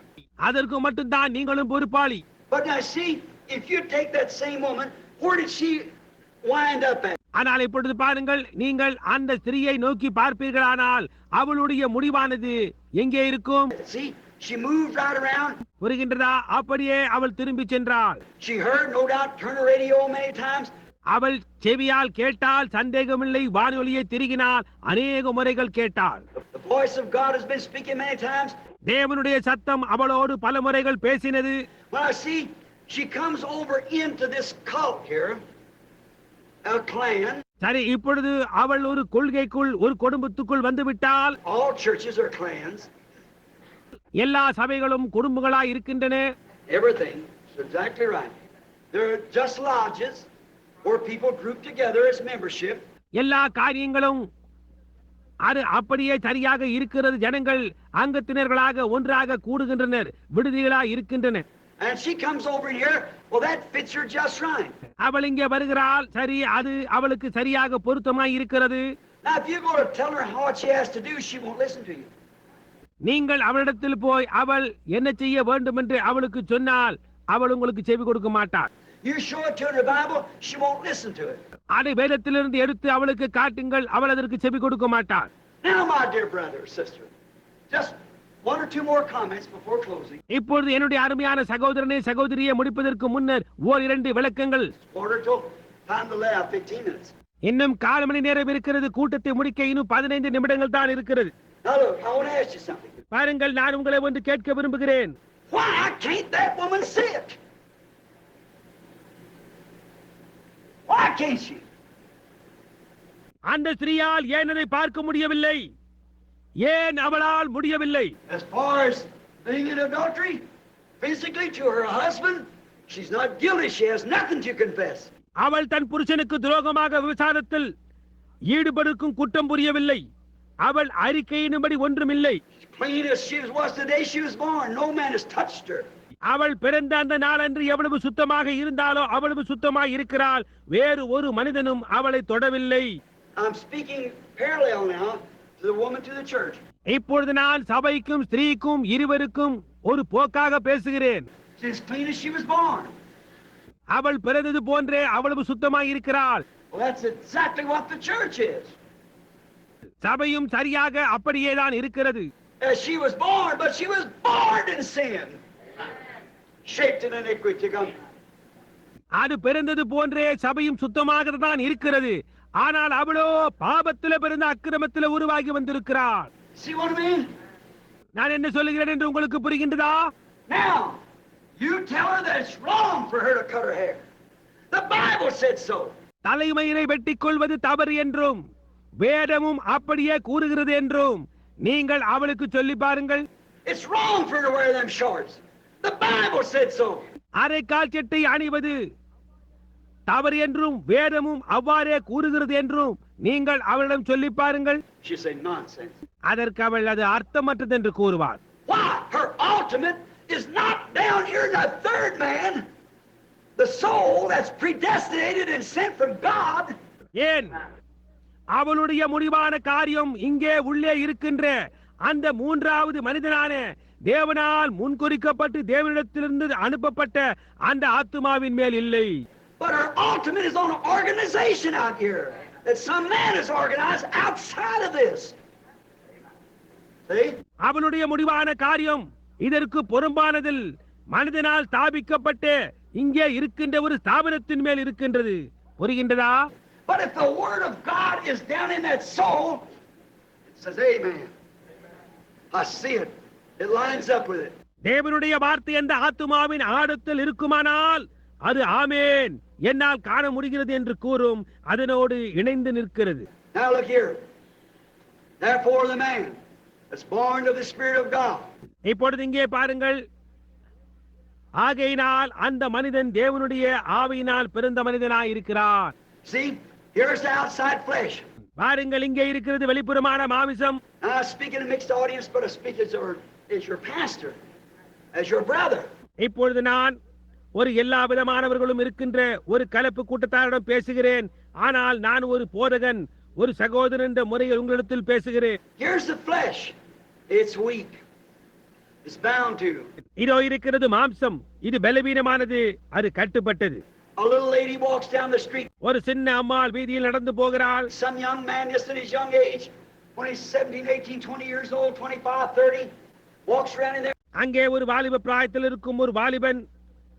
Speaker 1: அதற்கு மட்டும்தான் நீங்களும் பொறுப்பாளி.
Speaker 2: But now see, if you take that same woman, where did she wind up at?
Speaker 1: ஆனால் இப்பொழுது பாருங்கள், நீங்கள் அந்த ஸ்திரியை நோக்கி பார்ப்பீர்களானால் அவளுடைய முடிவானது எங்கே இருக்கும்?
Speaker 2: See, she moved right around.
Speaker 1: புரிகின்றதா? அப்படியே அவள் திரும்பி சென்றாள்.
Speaker 2: She heard, no doubt, turn the radio many times.
Speaker 1: அவள் செவியால் கேட்டால், சந்தேகமில்லை, வானொலியை திருகினாள், அநேக முறைகள் கேட்டாள்.
Speaker 2: The voice of God has been speaking many times.
Speaker 1: தேவனுடைய சத்தம் அவளோடு பல முறைகள் பேசினது.
Speaker 2: Well, I see, she comes over into this cult here, a clan.
Speaker 1: சரி, இப்பொழுது அவள் ஒரு கொள்கைக்குள், ஒரு குடும்பத்துக்குள் வந்து விட்டால்.
Speaker 2: All churches are clans.
Speaker 1: எல்லா சபைகளும் குடும்பங்களாய் இருக்கின்றன.
Speaker 2: Everything is exactly right. They're just lodges where people group together as membership.
Speaker 1: எல்லா காரியங்களும் அது அப்படியே சரியாக இருக்கிறது. ஜனங்கள் அங்கத்தினர்களாக ஒன்றாக கூடுகின்றனர், விடுதிகளாக இருக்கின்றன.
Speaker 2: And she comes over in here, well, that fits her just right.
Speaker 1: அவள் இங்கே வருகிறாள், சரி, அது அவளுக்கு சரியாக பொருத்தமாய் இருக்கிறது.
Speaker 2: Now, if you go to tell her what she has to do, she won't listen to you.
Speaker 1: நீங்கள் அவளிடத்தில் போய் அவள் என்ன செய்ய வேண்டும் என்று அவளுக்கு சொன்னால் அவள் உங்களுக்கு செவி கொடுக்க மாட்டாள்.
Speaker 2: You show it to her in the Bible, she won't listen to it.
Speaker 1: அதை வேதத்திலிருந்து எடுத்து அவளுக்கு காட்டுங்கள், அவள் அதற்கு செவி கொடுக்க மாட்டாள்.
Speaker 2: Now, my dear brother or sister, just one or two more comments before closing.
Speaker 1: இப்பொழுது என்னுடைய அருமையான சகோதரனே சகோதரியை முடிப்பதற்கு முன்னர் ஓரிரண்டு விளக்கங்கள்.
Speaker 2: Order till time to lay out 15 minutes.
Speaker 1: இன்னும் 1/4 மணி நேரம் இருக்கிறது. கூட்டத்தை முடிக்க இன்னும் 15 நிமிடங்கள் தான் இருக்கிறது.
Speaker 2: Now look, I want to ask you something.
Speaker 1: பாருங்கள், நான் உங்களை ஒன்று கேட்க விரும்புகிறேன்.
Speaker 2: Why can't that woman see it? Why can't she?
Speaker 1: அந்த ஸ்திரீயால் ஏன் அதை பார்க்க முடியவில்லை? ஏன் அவளால் முடியவில்லை?
Speaker 2: As far as being in adultery, physically to her husband, she's not guilty. She has nothing to confess.
Speaker 1: அவள் தன் புருஷனுக்கு துரோகமாக விபச்சாரத்தில் ஈடுபடுக்கும் குற்றம் புரியவில்லை. அவள் அறிக்கையின்படி ஒன்றுமில்லை.
Speaker 2: Clean as she was the day she was born. No man has touched her.
Speaker 1: அவள் பிறந்த அந்த நாளன்று எவ்வளவு சுத்தமாக இருந்தாலோ அவ்வளவு சுத்தமாக இருக்கிறாள். வேறு ஒரு மனிதனும் அவளை தொடவில்லை.
Speaker 2: I'm speaking parallel now to the woman to the church.
Speaker 1: இப்பொழுது நான் சபைக்கும் ஸ்திரீக்கும் இருவருக்கும் ஒரு போக்காக பேசுகிறேன்.
Speaker 2: She's clean as she was born.
Speaker 1: அவள் பிறந்தது போன்றே அவ்வளவு சுத்தமாக இருக்கிறாள்.
Speaker 2: Well, that's exactly what the church is.
Speaker 1: சபையும் சரியாக அப்படியேதான் இருக்கிறது.
Speaker 2: As she was born, but she was born in sin. Shaped in iniquity.
Speaker 1: அது பிறந்தது போன்றே சபையும் சுத்தமாக தான் இருக்கிறது. ஆனால் அவளோ பாவத்திலே பிறந்த அக்கிரமத்திலே உருவாகி வந்திருக்கிறாள்.
Speaker 2: See what I mean?
Speaker 1: நான் என்ன சொல்லுகிறேன் என்று உங்களுக்கு புரிகின்றதா?
Speaker 2: Now, you tell her that it's wrong for her to cut her hair. The Bible said so.
Speaker 1: தலைமயிரை வெட்டிக் கொள்வது தவறு என்றும் வேதமும் அப்படியே கூறுகிறது என்றும் நீங்கள் அவளுக்கு சொல்லி பாருங்கள்.
Speaker 2: It's wrong for her to wear them shorts. The Bible said so.
Speaker 1: அரைக்கால் சட்டை அணிவது தவறு என்றும் வேதமும் அவ்வாறே கூறுகிறது என்றும் நீங்கள் அவளிடம் சொல்லி பாருங்கள்.
Speaker 2: She said nonsense.
Speaker 1: அதற்கு அவள் அது அர்த்தமற்றது என்று கூறுவாள்.
Speaker 2: Why? Her ultimate is not down here in the third man, the soul that's predestinated and sent from God.
Speaker 1: ஏன்? அவளுடைய முடிவான காரியம் இங்கே உள்ளே இருக்கின்ற அந்த மூன்றாவது மனிதனான தேவனால் முன்குறிக்கப்பட்டு தேவனிடத்திலிருந்து அனுப்பப்பட்ட அந்த ஆத்துமாவின் மேல் இல்லை.
Speaker 2: But her ultimate is on an organization out here that some man has organized outside of this. See?
Speaker 1: அவளுடைய முடிவான காரியம் இதற்கு புறம்பானதில் மனிதனால் ஸ்தாபிக்கப்பட்ட இங்கே இருக்கின்ற ஒரு ஸ்தாபனத்தின் மேல் இருக்கின்றது. புரிகின்றதா?
Speaker 2: But if the word of God is down in that soul, it says amen. I see it. It lines up with it.
Speaker 1: தேவனுடைய வார்த்தை அந்த ஆத்துமாவின் ஆழத்தில் இருக்குமானால் அது ஆமென் என்னால் காண முடிகிறது என்று கூறும், அதனோடு இணைந்து நிற்கிறது.
Speaker 2: Now look here. Therefore the man that's born of the Spirit of God.
Speaker 1: இப்பொழுது இங்கே பாருங்கள், ஆகையினால் அந்த மனிதன் தேவனுடைய ஆவியினால் பிறந்த மனிதனாய் இருக்கிறார்.
Speaker 2: See, here's the outside flesh.
Speaker 1: பாருங்கள், இங்கே இருக்கிறது வெளிப்புறமான மாமிசம்.
Speaker 2: Now I speak in a mixed audience, but I speak as your pastor, as your brother.
Speaker 1: இப்பொழுது நான் ஒரு எல்லா விதமானவர்களும் இருக்கின்ற ஒரு கலப்பு கூட்டத்தாரிடம் பேசுகிறேன். ஆனால் நான் ஒரு போதகன், ஒரு சகோதரன் என்ற முறையில் உங்களிடத்தில் பேசுகிறேன்.
Speaker 2: Here's the flesh. It's weak. It's bound to. இதோ
Speaker 1: இருக்கிறது மாம்சம், இது பலவீனமானது, அது கட்டுப்பட்டது.
Speaker 2: A little lady walks down the street.
Speaker 1: ஒரு சின்ன அம்மாள் வீதியில் நடந்து போகிறாள்.
Speaker 2: Some young man just in his young age, when he's 17, 18, 20 years old, 25, 30, walks around in there.
Speaker 1: அங்கே ஒரு வாலிப பிராயத்தில் இருக்கும் ஒரு வாலிபன்,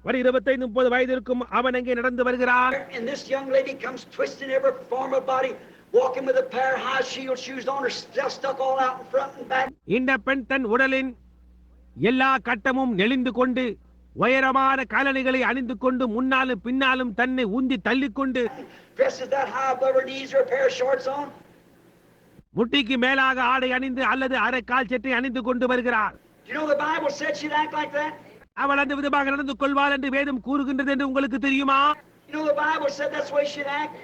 Speaker 1: ஒரு 25, 30 வயது இருக்கும் அவன் அங்கே நடந்து வருகிறான்.
Speaker 2: And this young lady comes twisting every form of body, walking with a pair of high heel shoes on her, stuck all out in front and back.
Speaker 1: இந்த பெண் தன் உடலின் எல்லா கட்டமும் நெளிந்து கொண்டு உயரமான காலணிகளை அணிந்து கொண்டு முன்னாலும் பின்னாலும் தன்னை Gandhi தள்ளிக்கொண்டு
Speaker 2: Dresses that high above her knees or a pair of shorts on.
Speaker 1: முட்டிக்கு மேலாக ஆடை அணிந்து அல்லது அரை கால் சட்டை அணிந்து கொண்டு வருகிறார்.
Speaker 2: You know the Bible said she'd act like that?
Speaker 1: அவள் அந்த விதமாக நடந்து கொள்வாள் என்று வேதம் கூறுகின்றது என்று உங்களுக்கு தெரியுமா?
Speaker 2: You know the Bible said that's the way she'd act?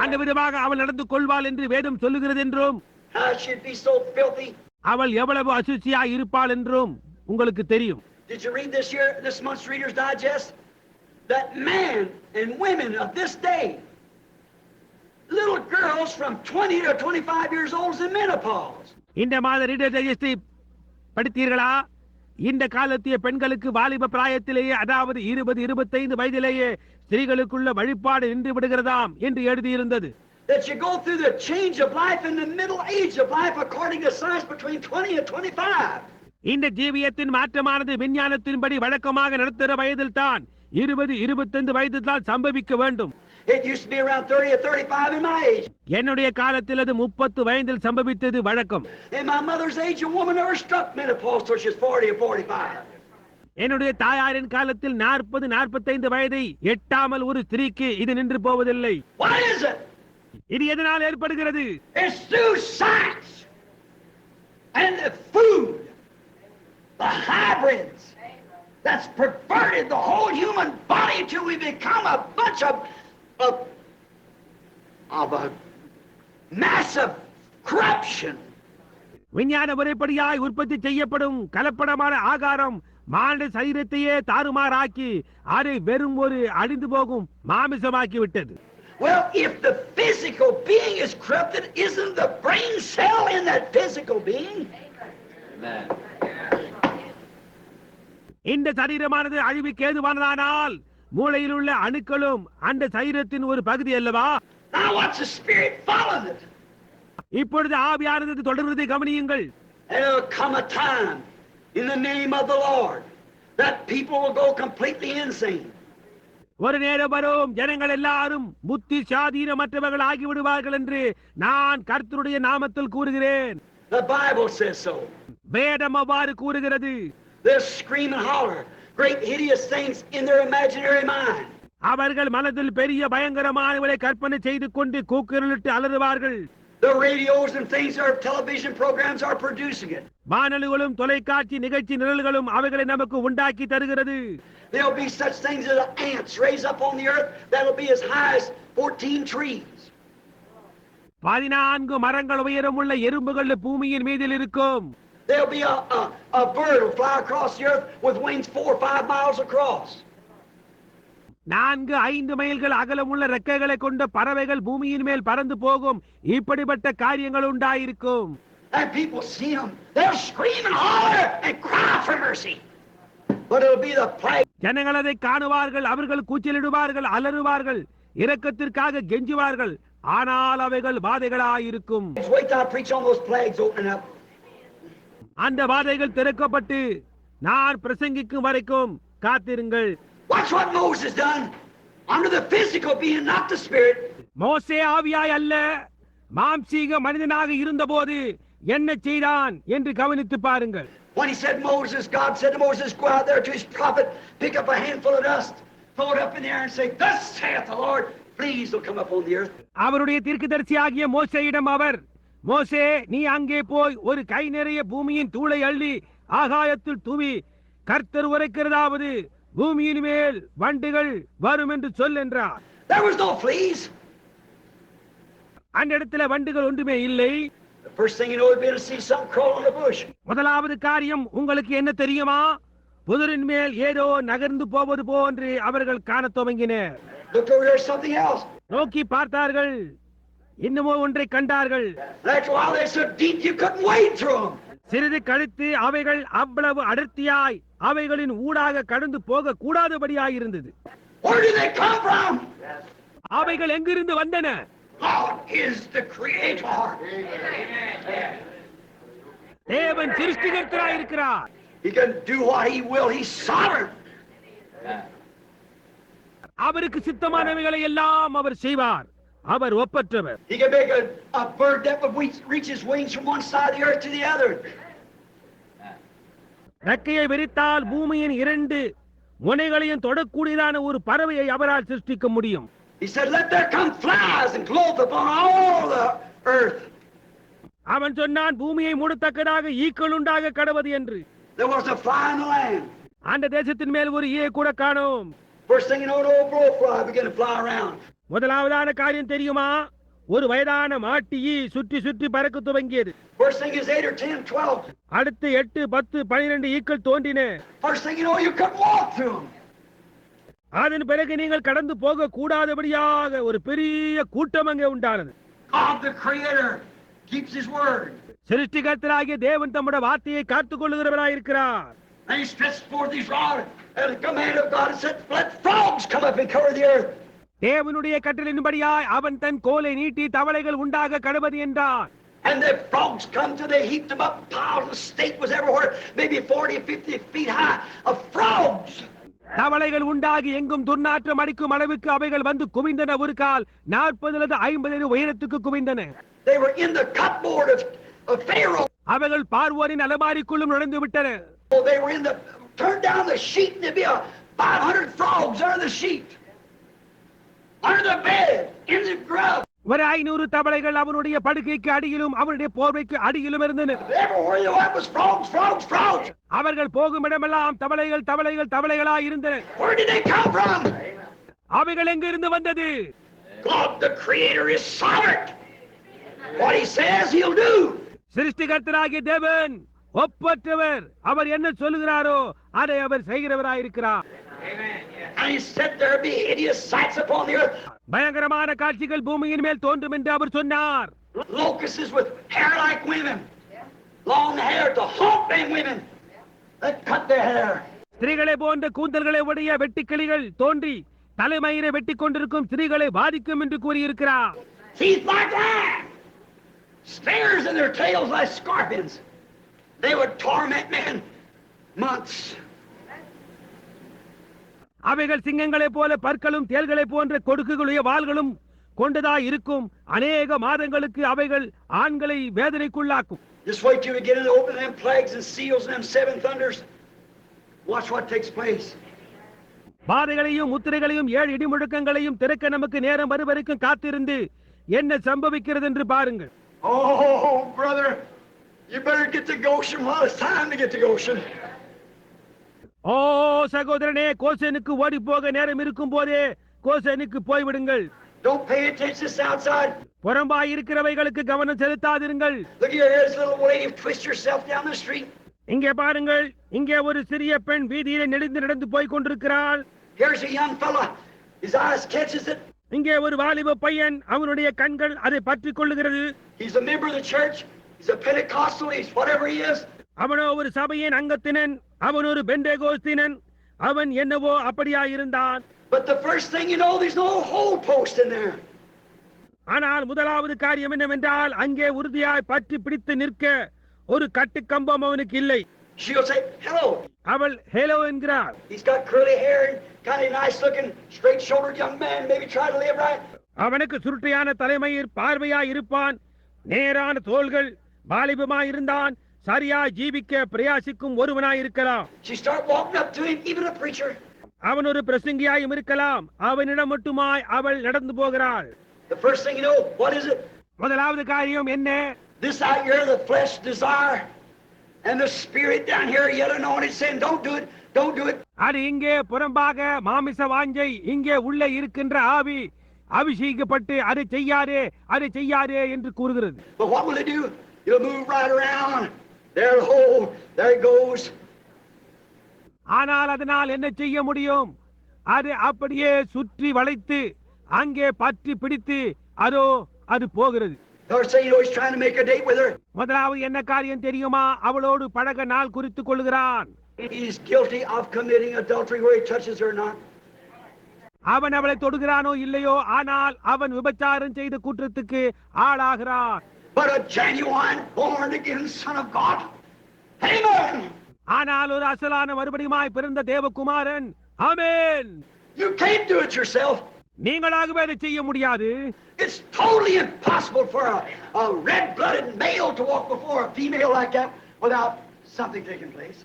Speaker 1: அந்த விதமாக அவள் நடந்து கொள்வாள் என்று வேதம் சொல்லுகிறது என்றும்
Speaker 2: How she'd be so filthy.
Speaker 1: அவள் எவ்வளவு அசுச்சியாய் இருப்பாள் என்றும் உங்களுக்கு தெரியும்.
Speaker 2: Did you read this year, this month's Reader's Digest? That men and women of this day, little girls from 20 to 25 years old is in menopause.
Speaker 1: இந்த மாத ரீடர் டைஜஸ்டை படித்தீர்களா? இந்த காலத்திய பெண்களுக்கு வாலிப பிராயத்திலேயே, அதாவது 20-25 வயதிலேயே ஸ்திரீகளுக்குள்ள வழிபாடு நின்று விடுகிறதாம் என்று எழுதியிருந்தது.
Speaker 2: That you go through the change of life in the middle age of life according to science between 20 and 25.
Speaker 1: இந்த ஜீவியத்தின் மாற்றமானது விஞ்ஞானத்தின்படி வழக்கமாக நடத்துகிற வயதில் தான் 20-25 வயதில் தான் சம்பவிக்க வேண்டும்.
Speaker 2: It used to be around 30 or 35 in my age.
Speaker 1: என்னுடைய காலத்தில் அது 30 வயதில் சம்பவித்தது வழக்கம்.
Speaker 2: In my mother's age, a woman never struck menopause till she was 40 or 45.
Speaker 1: என்னுடைய தாயாரின் காலத்தில் 40-45 வயதை எட்டாமல் ஒரு ஸ்திரீக்கு இது நின்று போவதில்லை.
Speaker 2: Why is it?
Speaker 1: இது எதனால் ஏற்படுகிறது?
Speaker 2: It's through science and the food, the hybrids that's perverted the whole human body till we become a bunch of a massive corruption.
Speaker 1: விஞ்ஞான முறைப்படியாய் உற்பத்தி செய்யப்படும் கலப்படமான ஆகாரம் மானிட சரீரத்தையே தாறுமாறாக்கி அதை வெறும் ஒரு அழிந்து போகும் மாமிசமாக்கி விட்டது.
Speaker 2: Well, if the physical being is corrupted, isn't the brain cell in that physical being? Amen.
Speaker 1: இந்த சரீரமானது அழிவுக்கு ஏதுவானதானால் மூளையில் உள்ள அணுக்களும் அந்த சரீரத்தின் ஒரு பகுதி அல்லவா?
Speaker 2: Now watch the spirit follow it.
Speaker 1: இப்பொழுது ஆவியானது தொடர்வதை கவனியுங்கள்.
Speaker 2: There'll come a time in the name of the Lord that people will go completely insane.
Speaker 1: ஒரு நேரம் வரும் ஜனங்கள் எல்லாரும் புத்தி சாதீனமற்றவர்கள் ஆகிவிடுவார்கள் என்று நான் கர்த்தருடைய நாமத்தில் கூறுகிறேன்.
Speaker 2: The Bible says so.
Speaker 1: வேதம் அவ்வாறு கூறுகிறது.
Speaker 2: They'll scream and holler great hideous things in their imaginary mind.
Speaker 1: அவர்கள் மனதில் பெரிய பயங்கரமானவரை கற்பனை செய்து கொண்டு கூக்குரலிட்டு அலறுவார்கள்.
Speaker 2: The radios and things, our television programs are producing it.
Speaker 1: வானொலிகளும் தொலைக்காட்சி நிகழ்ச்சி நிரல்களும் அவைகளை நமக்கு உண்டாக்கி தருகிறது.
Speaker 2: There'll be such things as ants raise up on the earth that'll be as high as 14 trees.
Speaker 1: 14 மரங்கள் உயரமுள்ள எறும்புகள் பூமியின் மீதில் இருக்கும்.
Speaker 2: There'll be a bird will fly across the earth with wings 4 or 5 miles across.
Speaker 1: 4-5 மைல்கள் அகலமுள்ள ரெக்கைகளை கொண்ட பறவைகள் பூமியின் மேல் பறந்து போகும். இப்படிப்பட்ட காரியங்கள் உண்டாயிருக்கும்.
Speaker 2: And people see them, they'll scream and holler and cry for mercy. But it'll be the plague.
Speaker 1: ஜனங்கள் அதை காணுவார்கள், அவர்கள் கூச்சலிடுவார்கள், அலறுவார்கள், இரக்கத்திற்காக கெஞ்சுவார்கள். ஆனால் அவைகள் வாதைகளாயிருக்கும்.
Speaker 2: Wait till I preach on those plagues opening up.
Speaker 1: அந்த வாதைகள் திறக்கப்பட்டு நான் பிரசங்கிக்கும் வரைக்கும் காத்திருங்கள்.
Speaker 2: Watch what Moses done under the physical being, not the spirit.
Speaker 1: மோசே ஆவியாய் அல்ல மாம்சீக மனிதனாக இருந்தபோது என்ன செய்தான் என்று கவனித்து பாருங்கள்.
Speaker 2: When he said Moses, God said to Moses, go out there to his prophet, pick up a handful of dust, throw it up in the air and say, thus saith the Lord, fleas will come up on the earth.
Speaker 1: அவருடைய தீர்க்கதரிசியாகிய மோசேயிடம் அவர், மோசே நீ அங்கே போய் ஒரு கை நிறைய பூமியின் தூளை அள்ளி ஆகாயத்தில் தூவி கர்த்தர் உரைக்கிறதாவது பூமியின் மேல் வண்டுகள் வரும் என்று சொல் என்றார்.
Speaker 2: There was no fleas.
Speaker 1: அந்த இடத்துல வண்டுகள் ஒன்றுமே இல்லை.
Speaker 2: The first thing you know would be to see something crawl on the bush.
Speaker 1: முதலாவது காரியம் உங்களுக்கு என்ன தெரியுமா? புதரின் மேல் ஏதோ நகர்ந்து போவது போன்று அவர்கள் காணத் துவங்கினர்.
Speaker 2: Looked over there, something else.
Speaker 1: நோக்கி பார்த்தார்கள், இன்னுமோ ஒன்றை கண்டார்கள்.
Speaker 2: After a while they're so deep you couldn't wade through them.
Speaker 1: சிறிது கழித்து அவைகள் அவ்வளவு அடர்த்தியாய் அவைகளின் ஊடாக கடந்து போக கூடாதபடியாயிருந்தது.
Speaker 2: Where did they come from?
Speaker 1: அவைகள் எங்கிருந்து வந்தன?
Speaker 2: God is the creator.
Speaker 1: தேவன் சிருஷ்டிகர்த்தராய் இருக்கிறார்.
Speaker 2: He can do what he will. He's sovereign.
Speaker 1: அவருக்கு சித்தமானவைகளை எல்லாம் அவர் செய்வார். அவர் ஒப்பற்றவர்.
Speaker 2: He can make a bird that would reach his wings from one side of the earth to the other.
Speaker 1: ரெக்கையை விரித்தால் பூமியின் 2 முனைகளையும் தொடக்கூடியதான ஒரு பறவையை அவரால் சிருஷ்டிக்க முடியும்.
Speaker 2: He said, let there come flies and clothe upon all the earth.
Speaker 1: அவன் சொன்னான், பூமியை மூடத்தக்கதாக ஈக்கள் உண்டாக கடவது என்று.
Speaker 2: There was a fly in the land.
Speaker 1: அந்த தேசத்தின் மேல் ஒரு ஈயை கூட காணோம்.
Speaker 2: First thing you know, an old blowfly began to fly around.
Speaker 1: முதலாவதான காரியம் தெரியுமா? ஒரு வயதான மாட்டியை சுற்றி சுற்றி பறக்க துவங்கியது.
Speaker 2: First thing is 8 or 10, 12.
Speaker 1: அடுத்து 8, 10, 12 ஈக்கள் தோன்றின.
Speaker 2: First thing you know, you couldn't walk through them.
Speaker 1: அதன் பிறகு நீங்கள் கடந்து போக கூடாதபடியாக ஒரு பெரிய கூட்டம் அங்கே உண்டானது.
Speaker 2: God the Creator keeps His word.
Speaker 1: சிருஷ்டிகர்த்தராகிய தேவன் தம்முடைய வார்த்தையை காத்துக் கொள்ளுகிறவராயிருக்கிறார்.
Speaker 2: And He stretched forth His rod at the command of God and said, "Let frogs come up and cover the earth."
Speaker 1: தேவனுடைய கட்டளையின்படியாய் அவன் தன் கோலை நீட்டி தவளைகள் உண்டாக கடவது என்றார்.
Speaker 2: And the frogs come till they heaped them up. Piles of steak was everywhere, maybe 40, 50 feet high of frogs.
Speaker 1: தவளைகள் உண்டாகி எங்கும் துர்நாற்றம் அடிக்கும் அளவுக்கு அவைகள் வந்து குவிந்தன. ஒரு கால் 40 அல்லது 50 உயரத்துக்கு குவிந்தன.
Speaker 2: They were in the cupboard of Pharaoh.
Speaker 1: அவைகள் பார்வோரின் அலமாரிக்குள்ளும் நுழைந்து விட்டன.
Speaker 2: Oh, they were in the, turn down the sheet and there'd be 500 frogs under the sheet. Under the bed, in the grub.
Speaker 1: ஒரு 500 தவளைகள் அவனுடைய படுக்கைக்கு அடியிலும் அவனுடைய போர்வைக்கு அடியிலும் இருந்தன.
Speaker 2: Everywhere you went was frogs, frogs, frogs.
Speaker 1: அவர்கள் போகும் இடமெல்லாம் தவளைகள் தவளைகள் தவளைகளாய் இருந்தன.
Speaker 2: Where did they come from?
Speaker 1: அவைகள் எங்கிருந்து வந்தது?
Speaker 2: God the Creator is sovereign. What He says He'll do.
Speaker 1: சிருஷ்டிகர்த்தராகிய தேவன் ஒப்பற்றவர். அவர் என்ன சொல்லுகிறாரோ அதை அவர் செய்கிறவராயிருக்கிறார்.
Speaker 2: And He said there'll be hideous sights upon the earth.
Speaker 1: பயங்கரமான காட்சிகள் பூமியின் மேல் தோன்றும் என்று அவர் சொன்னார்.
Speaker 2: Locusts with hair like women, long hair to haunt them women that cut their hair.
Speaker 1: ஸ்திரீகளை போன்ற கூந்தல்களை உடைய வெட்டுக்கிளிகள் தோன்றி தலைமயிரை வெட்டிக் கொண்டிருக்கும் ஸ்திரீகளை பாதிக்கும் என்று கூறியிருக்கிறார்.
Speaker 2: Teeth like lions, spears in their tails like scorpions. They would torment men months.
Speaker 1: அவைகள் சிங்கங்களைப் போல பற்களும் தேள்களைப் போன்ற கொடுக்குகளுடைய வாள்களும் கொண்டதாய் இருக்கும். அநேக மாதங்களுக்கு அவைகள் ஆண்களை வேதனைக்குள்ளாக்கும்.
Speaker 2: Just wait till we get into opening them plagues and seals and them 7 thunders. Watch what takes place.
Speaker 1: பாதைகளையும் முத்திரைகளையும் 7 இடிமுழக்கங்களையும் திறக்க நமக்கு நேரம் வருவரைக்கும் காத்திருந்து என்ன சம்பவிக்கிறது என்று பாருங்கள்.
Speaker 2: Oh, brother, you better get to Goshen while it's time to get to Goshen.
Speaker 1: ஓ சகோதரனே, கோசேனுக்கு ஓடி போக நேரம் இருக்கும் போதே கோசேனுக்கு போய்விடுங்கள்.
Speaker 2: Don't pay attention to outside.
Speaker 1: புறம்பாய் இருக்கிறவைகளுக்கு கவனம் செலுத்தாதிருங்கள்.
Speaker 2: Look here, here's a little lady twist herself down the street.
Speaker 1: இங்கே பாருங்கள், இங்கே ஒரு சிறிய பெண் வீதியிலே நெளிந்து நடந்து போய் கொண்டிருக்கிறாள்.
Speaker 2: Here's a young fella. His eyes catches it.
Speaker 1: இங்கே ஒரு வாலிப பையன், அவனுடைய கண்கள் அதை பற்றிக் கொள்ளுகிறது.
Speaker 2: He's a member of the church. He's a Pentecostal. He's whatever he is.
Speaker 1: அவனோ ஒரு சபையின் அங்கத்தினன், அவன் ஒரு பெந்தேகோஸ்தினன், அவன் என்னவோ அப்படியாயிருந்தான்.
Speaker 2: But the first thing you know, there's no hold post in there.
Speaker 1: ஆனால் முதலாவது காரியம் என்னவென்றால் அங்கே உறுதியாய் பற்றி பிடித்து நிற்க ஒரு கட்டுக்கம்பம் அவனுக்கு இல்லை.
Speaker 2: She'll say, "Hello."
Speaker 1: அவள் hello என்கிறாள்.
Speaker 2: He's got curly hair and kind of nice looking, straight shouldered young man, maybe try to live right.
Speaker 1: அவனுக்கு சுருட்டையான தலைமயிர், பார்வையாய் இருப்பான், நேரான தோள்கள், வாலிபமாய் இருந்தான், சரியா ஜீவிக்க பிரயாசிக்கும் ஒருவனாய் இருக்கலாம்.
Speaker 2: She start walking up to him, even a preacher.
Speaker 1: அவன் ஒரு பிரசங்கியாயும் இருக்கலாம். அவனிடம் மட்டுமாய் அவள் நடந்து போகிறாள்.
Speaker 2: The first thing you know, what is it?
Speaker 1: முதலாவது காரியம் என்ன?
Speaker 2: This out here, the flesh desire, and the spirit down here yet anointed saying, "Don't do it, don't do it."
Speaker 1: அது இங்கே புறம்பாக மாமிச வாஞ்சை, இங்கே உள்ளே இருக்கின்ற ஆவி அபிஷேகிக்கப்பட்டு அதை செய்யாதே அதை செய்யாதே என்று கூறுகிறது.
Speaker 2: But what will it do? It'll move right around. There it goes.
Speaker 1: ஆனால் அதனால் என்ன செய்ய முடியும்? அது அப்படியே சுற்றி வளைத்து அங்கே பற்றி பிடித்து அதோ அது போகிறது.
Speaker 2: First thing you know, he's trying to make a date with her.
Speaker 1: முதலாவது என்ன காரியம் தெரியுமா? அவளோடு பழக நாள் குறித்துக் கொள்கிறான்.
Speaker 2: He's guilty of committing adultery where he touches her not.
Speaker 1: அவன் அவளை தொடுகிறானோ இல்லையோ, ஆனால் அவன் விபச்சாரம் செய்த குற்றத்துக்கு ஆளாகிறான்.
Speaker 2: But a genuine born again son of God. Amen.
Speaker 1: ஆனால் ஒரு அசலான மறுபடியுமாய் பிறந்த தேவகுமாரன். ஆமென்.
Speaker 2: You can't do it yourself.
Speaker 1: நீங்களாகவே அதை செய்ய முடியாது.
Speaker 2: It's totally impossible for a red-blooded male to walk before a female like that without something taking place.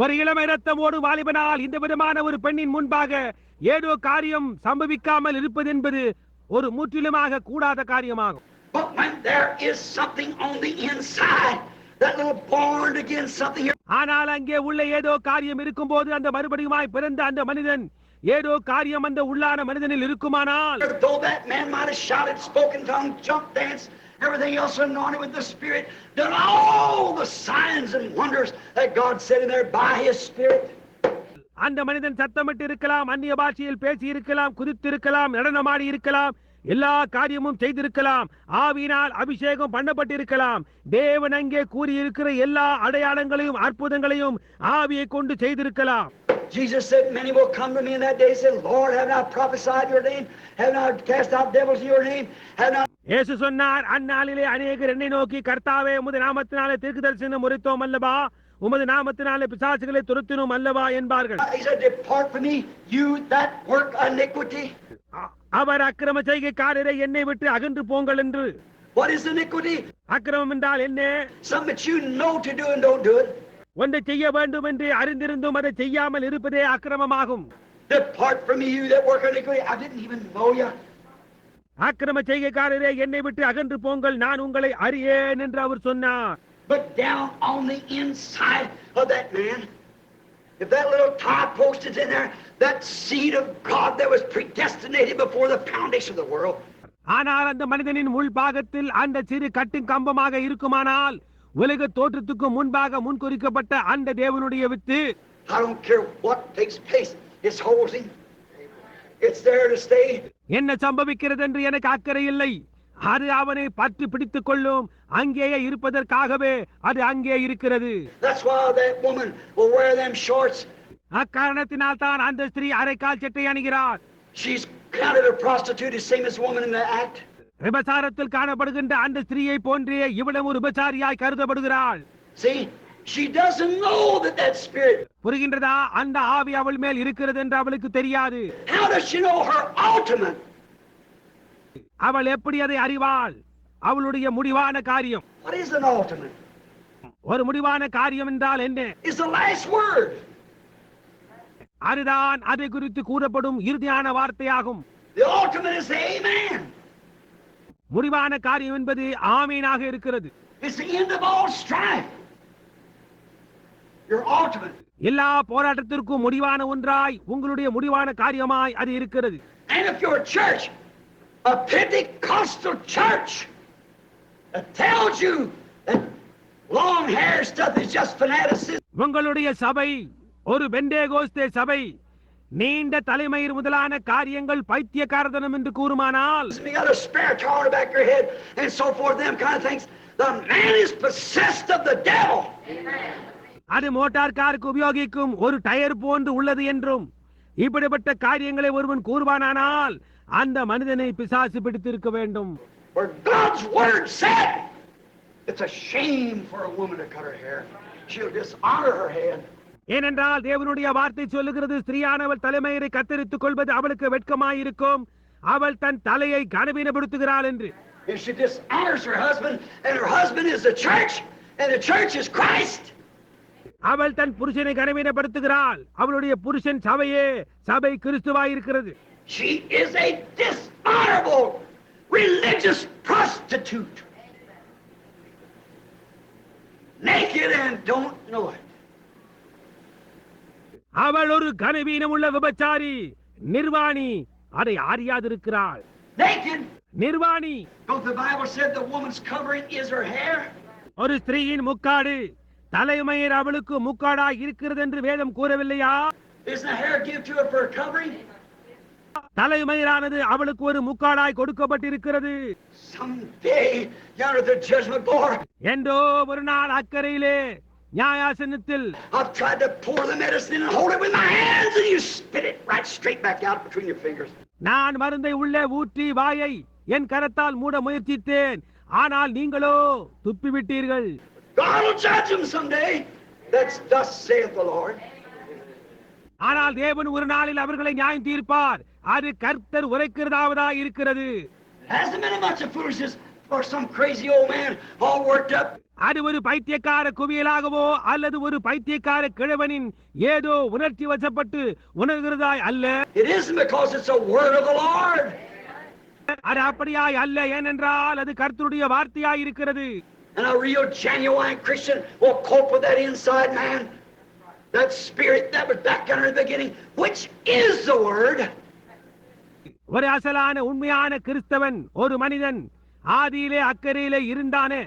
Speaker 1: ஒரு இளமை ரத்தம் ஓடும் வாலிபனால் இந்த விதமான ஒரு பெண்ணின் முன்பாக ஏதோ காரியம் சம்பவிக்காமல் இருப்பது என்பது ஒரு முற்றிலுமாக கூடாத காரியமாகும்.
Speaker 2: But when there is something on the inside, that little born again something here.
Speaker 1: ஆனால் அங்கே உள்ள ஏதோ காரியம் இருக்கும்போது அந்த மறுபடியுமாய் பிறந்த அந்த மனிதன் ஏதோ காரியம் அந்த உள்ளான மனிதனில் இருக்குமானால்,
Speaker 2: though that man might have shouted, spoken tongue, jumped, danced, everything else anointed with the Spirit, done all the signs and wonders that God said in there by His Spirit.
Speaker 1: அந்த மனிதன் சத்தமிட்டு இருக்கலாம், அந்நிய பாஷையில் பேசி இருக்கலாம், குதித்திருக்கலாம், நடனமாடி இருக்கலாம், எல்லா காரியமும் செய்திருக்கலாம், ஆவியினால் அபிஷேகம் பண்ணப்பட்டிருக்கலாம். தேவன் அங்கே கூறியிருக்கிற எல்லா அடையாளங்களையும் அற்புதங்களையும் ஆவியை கொண்டு செய்திருக்கலாம்.
Speaker 2: Jesus said, many will come to me in that day and say, Lord, have not prophesied your name? Have not cast out devils in your name? Have not...
Speaker 1: இயேசு சொன்னார், அந்நாளிலே அநேகர் என்னை நோக்கி, கர்த்தாவே, உமது நாமத்தினாலே தீர்க்கதரிசனம் உரைத்தோம் அல்லவா, உமது நாமத்தினாலே பிசாசுகளை துரத்தினோம் அல்லவா என்பார்கள்.
Speaker 2: He said, depart from me, you that work iniquity.
Speaker 1: அவர் அக்கிரம செய்கைக்காரரை என்னை விட்டு அகன்று போங்கள் என்று.
Speaker 2: What is iniquity?
Speaker 1: அக்கிரமம் என்றால் என்ன?
Speaker 2: Something that you know to do and don't do it.
Speaker 1: ஒன்றை செய்ய வேண்டும் என்று அறிந்திருந்தும் அதை செய்யாமல் இருப்பதே அக்கிரமமாகும்.
Speaker 2: Depart from me, you that work iniquity. I didn't even know you.
Speaker 1: அக்கிரம செய்கைக்காரரே என்னை விட்டு அகன்று போங்கள், நான் உங்களை அறியேன் என்று அவர் சொன்னார்.
Speaker 2: But down on the inside of that man, if that little tie post is in there, that seed of God that was predestinated before the foundation of the world.
Speaker 1: ஆனால் அந்த மனிதனின் உள் பாகத்தில் அந்த சிறு கட்டும் கம்பமாக இருக்குமானால், உலக தோற்றத்துக்கு முன்பாக முன்குறிக்கப்பட்ட அந்த தேவனுடைய with,
Speaker 2: I don't care what takes place, it's holding. It's there to stay.
Speaker 1: என்ன சம்பவிக்கிறது என்று எனக்கு அக்கறை இல்லை, அது அவனை பற்றி பிடித்துக் கொள்ளும், அங்கேயே இருப்பதற்காகவே அது அங்கே இருக்கிறது.
Speaker 2: That's why that woman will wear them shorts.
Speaker 1: அக்காரணத்தினால் தான் அந்த ஸ்திரீ அரைக்கால் சட்டை அணிகிறார்.
Speaker 2: She's counted a prostitute, the same as woman in the act.
Speaker 1: விபச்சாரத்தில் காணப்படுகின்ற அந்த ஸ்திரீயை போன்றே இவளும் ஒரு விபச்சாரியாய் கருதப்படுகிறாள்.
Speaker 2: See, she doesn't know that spirit.
Speaker 1: புரிகின்றதா? அந்த ஆவி அவள் மேல் இருக்கிறது என்று அவளுக்கு தெரியாது.
Speaker 2: How does she know her ultimate?
Speaker 1: அவள் எப்படி அதை அறிவாள்? அவளுடைய முடிவான காரியம்.
Speaker 2: What is an ultimate?
Speaker 1: ஒரு முடிவான காரியம் என்றால் என்ன?
Speaker 2: Is the last word.
Speaker 1: அதுதான் அதை குறித்து கூறப்படும் இறுதியான வார்த்தையாகும்.
Speaker 2: The ultimate is the amen.
Speaker 1: முடிவான காரியம் என்பது ஆமீனாக இருக்கிறது.
Speaker 2: It's the end of all strife. Your ultimate.
Speaker 1: எல்லா போராட்டத்திற்கும் முடிவான ஒன்றாய், உங்களுடைய முடிவான காரியமாய் அது இருக்கிறது.
Speaker 2: And if you're a church, a Pentecostal church that tells you that long hair stuff is just fanaticism.
Speaker 1: உங்களுடைய சபை ஒரு பெந்தேகோஸ்தே சபை, நீண்ட தலைமயிர் முதலான காரியங்கள் பைத்தியக்காரத்தனம் என்று கூறுமானால்,
Speaker 2: You got a spare towel in the back of your head and so forth, them kind of things. The man is possessed of the devil.
Speaker 1: அது மோட்டார் காருக்கு உபயோகிக்கும் ஒரு டயர் போன்று உள்ளது என்றும் இப்படிப்பட்ட காரியங்களை ஒருவன் கூறுவானானால் அந்த மனிதனை பிசாசு பிடித்திருக்க வேண்டும்.
Speaker 2: For God's word said, it's a shame for a woman to cut her hair. She'll dishonor her head.
Speaker 1: ஏனென்றால் தேவனுடைய வார்த்தை சொல்லுகிறது, ஸ்திரீயானவள் தலைமயிரை கத்தரித்துக் கொள்வது அவளுக்கு வெட்கமாயிருக்கும், அவள் தன் தலையை கனவீனப்படுத்துகிறாள் என்று.
Speaker 2: If she dishonors her husband, and her husband is the church, and the church is Christ.
Speaker 1: அவள் தன் புருஷனை கனவீனப்படுத்துகிறாள், அவளுடைய புருஷன் சபையே, சபை கிறிஸ்துவாயிருக்கிறது.
Speaker 2: She is a dishonorable religious prostitute. Naked and don't know it.
Speaker 1: அவள் ஒரு கனவீனம் உள்ள விபச்சாரி, நிர்வாணி, அதை அறியாதிருக்கிறாள்.
Speaker 2: Naked.
Speaker 1: நிர்வாணி.
Speaker 2: Don't the Bible said the woman's covering is her hair?
Speaker 1: ஒரு ஸ்திரீயின் முக்காடு, தலைமயிர் அவளுக்கு முக்காடாய் இருக்கிறது என்று வேதம் கூறவில்லையா?
Speaker 2: Isn't the hair given to her for a covering?
Speaker 1: தலைமயிரானது அவளுக்கு ஒரு முக்காடாய் கொடுக்கப்பட்டிருக்கிறது.
Speaker 2: Someday, yonder at the judgment board,
Speaker 1: என்றோ ஒரு நாள் அக்கறையிலே நியாயாசனத்தில்,
Speaker 2: I've tried to pour the medicine and hold it with my hands, and you spit it right straight back out between your fingers.
Speaker 1: நான் மருந்தை உள்ளே ஊற்றி வாயை என் கரத்தால் மூட முயற்சித்தேன், ஆனால் நீங்களோ துப்பிவிட்டீர்கள்.
Speaker 2: God will judge them someday. That's thus saith the Lord.
Speaker 1: ஆனால் தேவன் ஒரு நாளில் அவர்களை நியாயம் தீர்ப்பார், அது கர்த்தர் உரைக்கிறதாவதா இருக்கிறது.
Speaker 2: Hasn't been a bunch of foolishness for some crazy old man all worked up.
Speaker 1: அது ஒரு பைத்தியக்கார குவியலாகவோ அல்லது ஒரு பைத்தியக்கார கிழவனின் ஏதோ உணர்ச்சி வசப்பட்டு உணர்கிறதாய் அல்ல.
Speaker 2: It isn't because it's a word of the Lord.
Speaker 1: அது அப்படியாய் அல்ல, ஏனென்றால் அது கர்த்தருடைய வார்த்தையாய் இருக்கிறது.
Speaker 2: And a real genuine Christian will cope with that inside man that spirit that was back there in the beginning, which is the Word.
Speaker 1: ஒரு அசலான உண்மையான கிறிஸ்தவன் ஒரு மனிதன் ஆதியிலே அக்கறையிலே இருந்தானே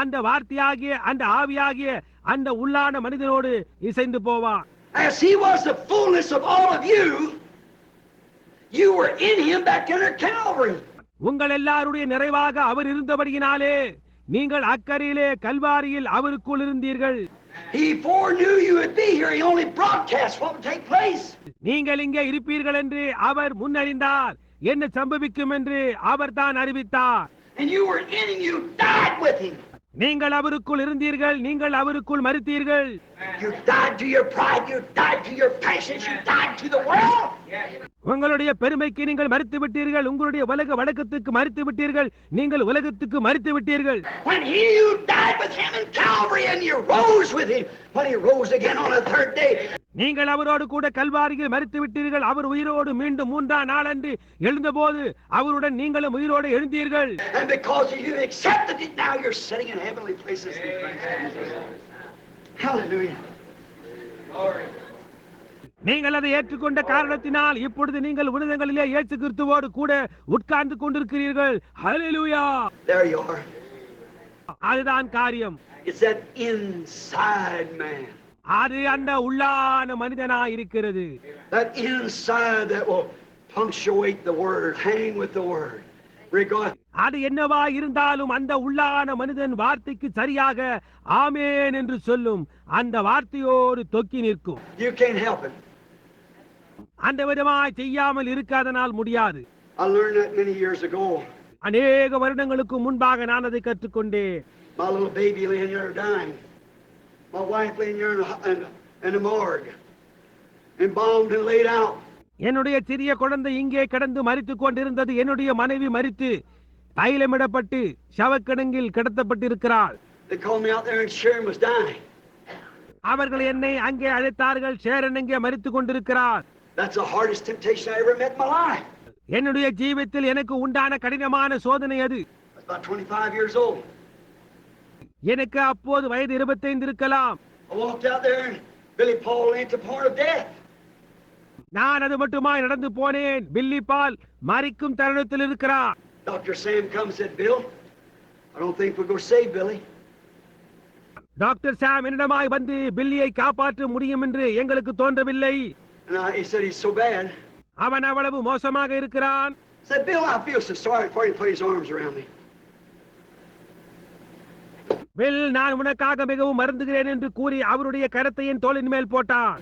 Speaker 1: அந்த வார்த்தையாகிய அந்த ஆவியாகிய அந்த உள்ளான மனிதனோடு இசைந்து போவான்.
Speaker 2: As he was the fullness of all of you, you were in him back in Calvary.
Speaker 1: உங்கள் எல்லாருடைய நிறைவாக அவர் இருந்தபடியினாலே நீங்கள் அக்கறையிலே கல்வாரியில் அவருக்குள் இருந்தீர்கள்.
Speaker 2: He foreknew you would be here. He only broadcast what would take place.
Speaker 1: நீங்கள் இங்கே இருப்பீர்கள் என்று அவர் முன்னறிந்தார். என்ன சம்பவிக்கும் என்று அவர் தான் அறிவித்தார்.
Speaker 2: And you were in him. You died with him.
Speaker 1: நீங்கள் அவருக்குள் இருந்தீர்கள். நீங்கள் அவருக்குள் மரித்தீர்கள்.
Speaker 2: You died to your pride. You died to your passions. You died to the world.
Speaker 1: உங்களுடைய பெருமைக்கு நீங்கள் மரித்து விட்டீர்கள். உங்களுடைய உலக வழக்கத்துக்கு மரித்து விட்டீர்கள். நீங்கள் உலகத்துக்கு மரித்து விட்டீர்கள்.
Speaker 2: When you died with him in Calvary and you rose with him, when he rose again on the third day.
Speaker 1: நீங்கள் அவரோடு கூட கல்வாரியில் மரித்து விட்டீர்கள். அவர் உயிரோடு மீண்டும் மூன்றாம் நாளன்று எழுந்தபோது அவருடன் நீங்களும் உயிரோடு எழுந்தீர்கள்.
Speaker 2: And because you accepted it, now you're sitting in heavenly places. Hallelujah. Glory.
Speaker 1: நீங்கள் அதை ஏற்றுக்கொண்ட காரணத்தினால் இப்பொழுது நீங்கள் உன்னதங்களிலே இயேசு கிறிஸ்துவோடு கூட உட்கார்ந்து கொண்டிருக்கிறீர்கள். ஹல்லேலூயா.
Speaker 2: There you are.
Speaker 1: அதுதான் காரியம்.
Speaker 2: It's that inside man.
Speaker 1: அது அந்த உள்ளான மனிதனாய் இருக்கிறது.
Speaker 2: That inside that will punctuate the word, hang with the word.
Speaker 1: அது என்னவா இருந்தாலும் அந்த உள்ளான மனிதன் வார்த்தைக்கு சரியாக ஆமென் என்று சொல்லும் அந்த வார்த்தையோடு தொக்கி நிற்கும்.
Speaker 2: You can't help it.
Speaker 1: அந்த விதமாய் செய்யாமல் இருக்காதனால் முடியாது.
Speaker 2: I learned that many years ago.
Speaker 1: அநேக வருடங்களுக்கு முன்பாக நான் அதை கற்றுக்கொண்டேன்.
Speaker 2: My little baby laying there dying. My wife laying there in the morgue, embalmed and laid out.
Speaker 1: என்னுடைய சிறிய குழந்தை இங்கே கிடந்து மரித்துக் கொண்டிருந்தது. என்னுடைய மனைவி மரித்து தைலமிடப்பட்டு சவக்கிடங்கில் கிடத்தப்பட்டிருக்கிறாள்.
Speaker 2: They called me out there and Sharon was dying.
Speaker 1: அவர்கள் என்னை அங்கே அழைத்தார்கள். ஷேரன் அங்கே மரித்துக் கொண்டிருக்கிறார்.
Speaker 2: That's the hardest temptation I ever met in my life.
Speaker 1: என்னுடைய ஜீவிதத்தில் எனக்கு உண்டான கடினமான சோதனை அது.
Speaker 2: I was about 25 years old.
Speaker 1: எனக்கு அப்போது வயது 25 இருக்கலாம்.
Speaker 2: I walked out there and Billy Paul ain't the point of death.
Speaker 1: நான் அது மட்டுமாய் நடந்து போனேன். பில்லி பால் மரிக்கும் தருணத்தில் இருக்கிறார்.
Speaker 2: Dr. Sam comes and said, Bill, I don't think we're going to save Billy.
Speaker 1: Doctor Sam என்னிடமாய் வந்து பில்லியை காப்பாற்ற முடியும் என்று எங்களுக்கு தோன்றவில்லை.
Speaker 2: And he said he's so bad.
Speaker 1: அவன் அவ்வளவு மோசமாக இருக்கிறான்.
Speaker 2: I said, Bill, I feel so sorry for you. Put his arms around me.
Speaker 1: Bill, நான் உனக்காக மிகவும் வருந்துகிறேன் என்று கூறி அவருடைய கரத்தை என் தோளின் மேல் போட்டான்.